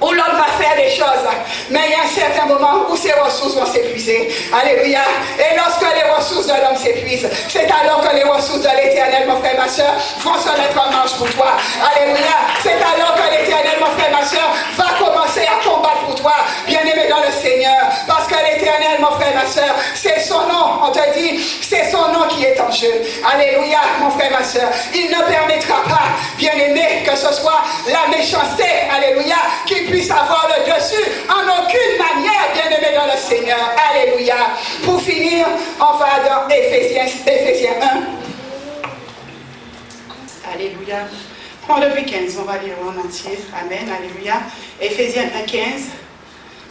où l'homme va faire des choses, mais il y a un certain moment où ses ressources vont s'épuiser. Alléluia. Et lorsque les ressources de l'homme s'épuisent, c'est alors que les ressources de l'Éternel, mon frère, ma soeur, vont se mettre en marche pour toi. Alléluia. C'est alors que l'Éternel, mon frère, ma soeur, va commencer à combattre pour toi, bien-aimé dans le Seigneur. Parce que l'Éternel, mon frère, ma soeur, c'est son nom. On te dit, c'est son nom qui est en jeu. Alléluia, mon frère, ma soeur. Il ne permettra pas, bien-aimé, que ce soit la méchanceté, alléluia, qui puisse avoir le dessus en aucune manière, bien-aimé dans le Seigneur. Alléluia. Pour finir, on va dans Éphésiens 1. Alléluia. Prends le 15, on va lire en entier. Amen. Alléluia. Éphésiens 1,15.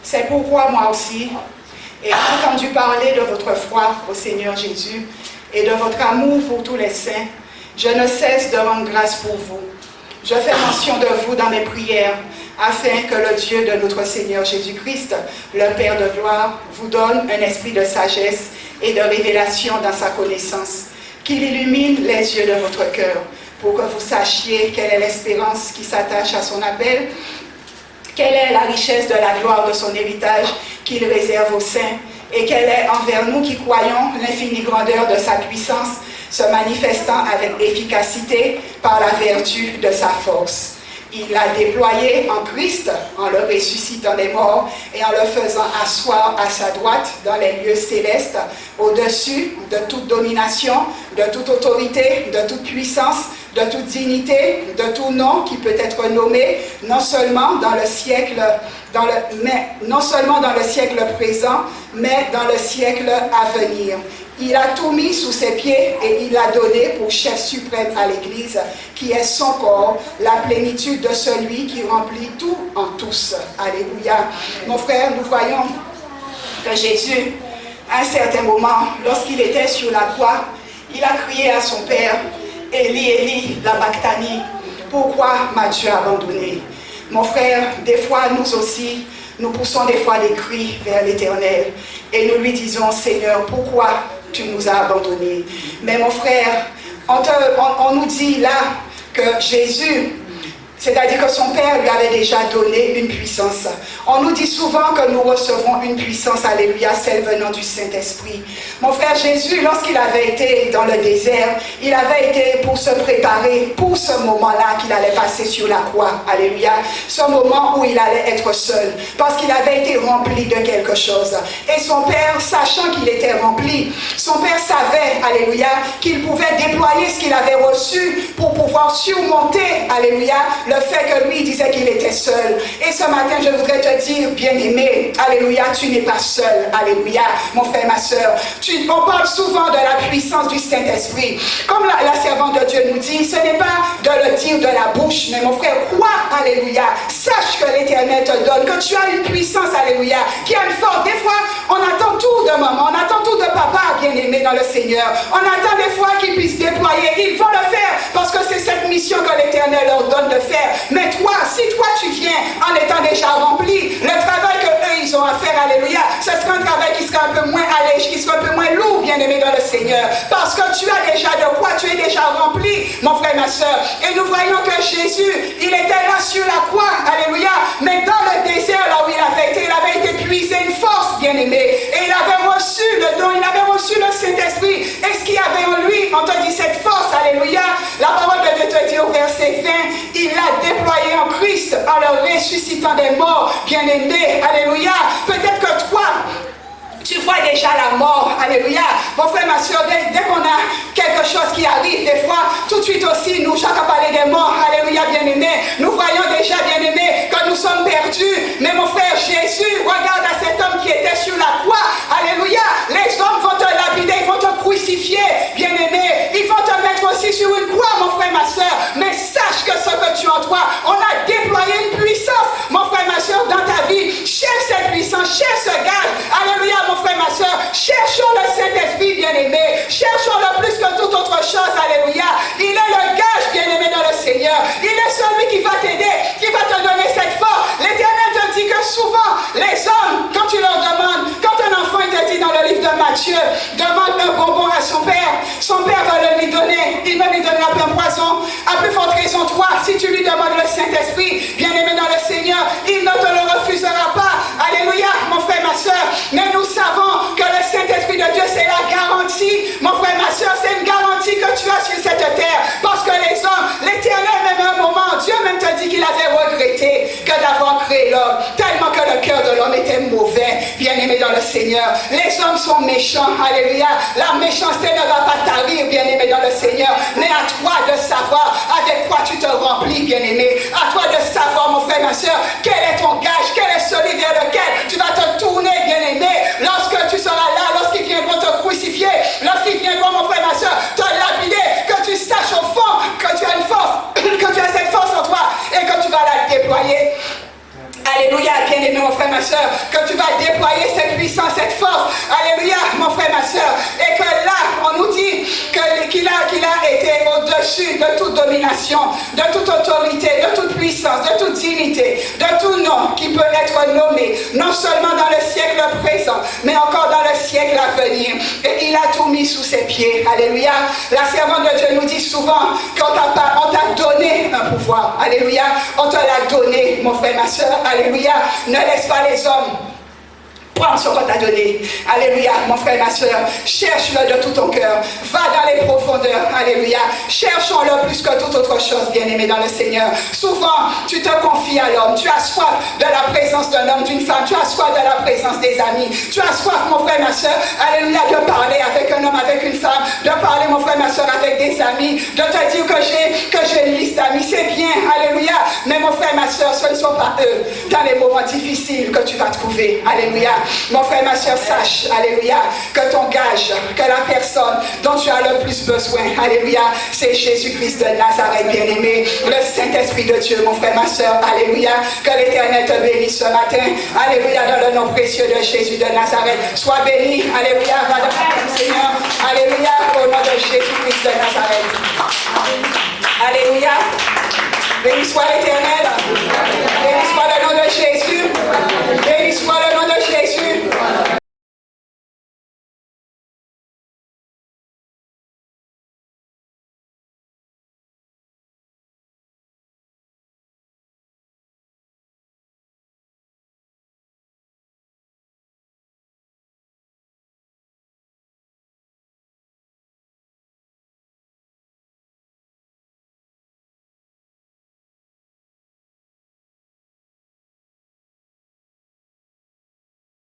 C'est pourquoi moi aussi, ayant entendu parler de votre foi au Seigneur Jésus et de votre amour pour tous les saints, je ne cesse de rendre grâce pour vous. Je fais mention de vous dans mes prières, afin que le Dieu de notre Seigneur Jésus-Christ, le Père de gloire, vous donne un esprit de sagesse et de révélation dans sa connaissance, qu'il illumine les yeux de votre cœur, pour que vous sachiez quelle est l'espérance qui s'attache à son appel, quelle est la richesse de la gloire de son héritage qu'il réserve aux saints, et quelle est envers nous qui croyons l'infinie grandeur de sa puissance, se manifestant avec efficacité par la vertu de sa force. Il l'a déployé en Christ, en le ressuscitant des morts et en le faisant asseoir à sa droite dans les lieux célestes, au-dessus de toute domination, de toute autorité, de toute puissance, de toute dignité, de tout nom qui peut être nommé, non seulement dans le siècle présent, mais dans le siècle à venir. Il a tout mis sous ses pieds et il l'a donné pour chef suprême à l'Église, qui est son corps, la plénitude de celui qui remplit tout en tous. Alléluia. Mon frère, nous voyons que Jésus, à un certain moment, lorsqu'il était sur la croix, il a crié à son Père, Élie, Élie, labachthani, pourquoi m'as-tu abandonné? Mon frère, des fois, nous aussi, nous poussons des fois des cris vers l'Éternel et nous lui disons, Seigneur, pourquoi tu nous as abandonnés? Mais mon frère, on nous dit là que Jésus, C'est-à-dire que son Père lui avait déjà donné une puissance. On nous dit souvent que nous recevrons une puissance, alléluia, celle venant du Saint-Esprit. Mon frère Jésus, lorsqu'il avait été dans le désert, il avait été pour se préparer pour ce moment-là qu'il allait passer sur la croix, alléluia. Ce moment où il allait être seul, parce qu'il avait été rempli de quelque chose. Et son Père, sachant qu'il était rempli, son Père savait, alléluia, qu'il pouvait déployer ce qu'il avait reçu pour pouvoir surmonter, alléluia, le fait que lui disait qu'il était seul. Et ce matin, je voudrais te dire, bien-aimé, alléluia, tu n'es pas seul, alléluia, mon frère, ma soeur. On parle souvent de la puissance du Saint-Esprit. Comme la servante de Dieu nous dit, ce n'est pas de le dire de la bouche, mais mon frère, crois, alléluia, sache que l'Éternel te donne, que tu as une puissance, alléluia, qui a une force. Des fois, on attend tout de maman, on attend tout de papa, bien-aimé dans le Seigneur. On attend des fois qu'ils puissent déployer. Ils vont le faire parce que c'est cette mission que l'Éternel leur donne de faire. Mais toi, si toi tu viens en étant déjà rempli, le travail que eux ils ont à faire, alléluia, ce sera un travail qui sera un peu moins allégé, qui sera un peu moins lourd, bien-aimé dans le Seigneur. Parce que tu as déjà de quoi, tu es déjà rempli, mon frère, ma soeur. Et nous voyons que Jésus, il était là sur la croix, alléluia, mais dans le désert, là où il avait été puisé une force, bien-aimé. Et il avait reçu le don, il avait reçu le Saint-Esprit. Et ce qu'il y avait en lui, on te dit cette force, alléluia. La parole de Dieu te dit au verset 20, il l'a déployé en Christ en le ressuscitant des morts, bien-aimé, alléluia. Peut-être que toi, tu vois déjà la mort, alléluia. Mon frère, ma soeur, dès qu'on a quelque chose qui arrive, des fois, tout de suite aussi, nous, chacun parler des morts, alléluia, bien-aimé. Nous voyons déjà, bien-aimé, que nous sommes perdus. Mais mon frère Jésus, regarde à cet homme qui était sur la croix, alléluia. Les hommes vont te lapider, ils vont te crucifier, bien-aimé. Ils vont te mettre aussi sur une croix, mon frère, ma soeur. Mais sache que ce que tu as en toi, on a déployé une puissance, mon frère, ma soeur, dans ta vie. Cherche cette puissance, cherche ce gage, alléluia, mon frère, ma soeur. Cherchons le Saint-Esprit, bien-aimé. Cherchons-le plus que toute autre chose, alléluia. Il est le gage, bien-aimé, dans le Seigneur. Il est celui qui va t'aider, qui va te donner cette force. L'Éternel te dit que souvent, les hommes, quand tu leur demandes, quand un enfant, il te dit dans le livre de Matthieu, demande un bonbon à son père va le lui donner. Il ne lui donnera pas un poison. À plus forte raison, toi, si tu lui demandes le Saint-Esprit, bien-aimé dans le Seigneur, il ne te le refusera pas. Alléluia, mon frère, ma soeur. Mais nous savons que le Saint-Esprit de Dieu, c'est la garantie. Mon frère, ma soeur, c'est une garantie que tu as sur cette terre. Parce que les hommes, l'Éternel, même à un moment, Dieu même te dit qu'il avait regretté que d'avoir créé l'homme. Tellement que le cœur de l'homme était mauvais, bien-aimé dans le Seigneur. Les hommes sont méchants, alléluia. La méchanceté ne va pas tarir, bien-aimé dans le Seigneur. Mais à toi de savoir avec quoi tu te remplis, bien-aimé. À toi de savoir, mon frère, ma soeur, quel est ton gage, quel est celui vers lequel tu vas te tourner, bien-aimé. Lorsque tu seras là, lorsqu'ils viendront te crucifier, lorsqu'ils viendront, mon frère, ma soeur, te lapider, que tu saches au fond que tu as une force, que tu as cette force en toi et que tu vas la déployer. Alléluia, bien-aimé, mon frère, ma soeur, que tu vas déployer cette puissance, cette force. Alléluia, mon frère, ma soeur. Et que là, on nous dit qu'il a été au-dessus de toute domination, de toute autorité, de toute puissance, de toute dignité, de tout nom qui peut être nommé, non seulement dans le siècle présent, mais encore dans le siècle à venir. Et il a tout mis sous ses pieds. Alléluia. La servante de Dieu nous dit souvent qu'on t'a donné un pouvoir. Alléluia. On te l'a donné, mon frère, ma soeur. Alléluia. Ne laisse pas les hommes prendre ce qu'on t'a donné. Alléluia, mon frère, ma soeur. Cherche-le de tout ton cœur. Va dans les profondeurs. Alléluia. Cherchons-le plus que toute autre chose, bien-aimé dans le Seigneur. Souvent, tu te confies à l'homme. Tu as soif de la présence d'un homme, d'une femme. Tu as soif de la présence des amis. Tu as soif, mon frère, ma soeur. Alléluia, de parler avec un homme, avec une femme. De parler, mon frère, ma soeur, avec des amis. De te dire que j'ai une liste d'amis. C'est bien. Alléluia. Mais mon frère, ma soeur, ce ne sont pas eux dans les moments difficiles que tu vas trouver. Alléluia. Mon frère, ma soeur, sache, alléluia, que ton gage, que la personne dont tu as le plus besoin, alléluia, c'est Jésus-Christ de Nazareth, bien-aimé, le Saint-Esprit de Dieu, mon frère, ma soeur, alléluia, que l'Éternel te bénisse ce matin, alléluia, dans le nom précieux de Jésus de Nazareth. Sois béni, alléluia, va dans ton Seigneur, alléluia, au nom de Jésus-Christ de Nazareth. Alléluia. Béni soit l'Éternel.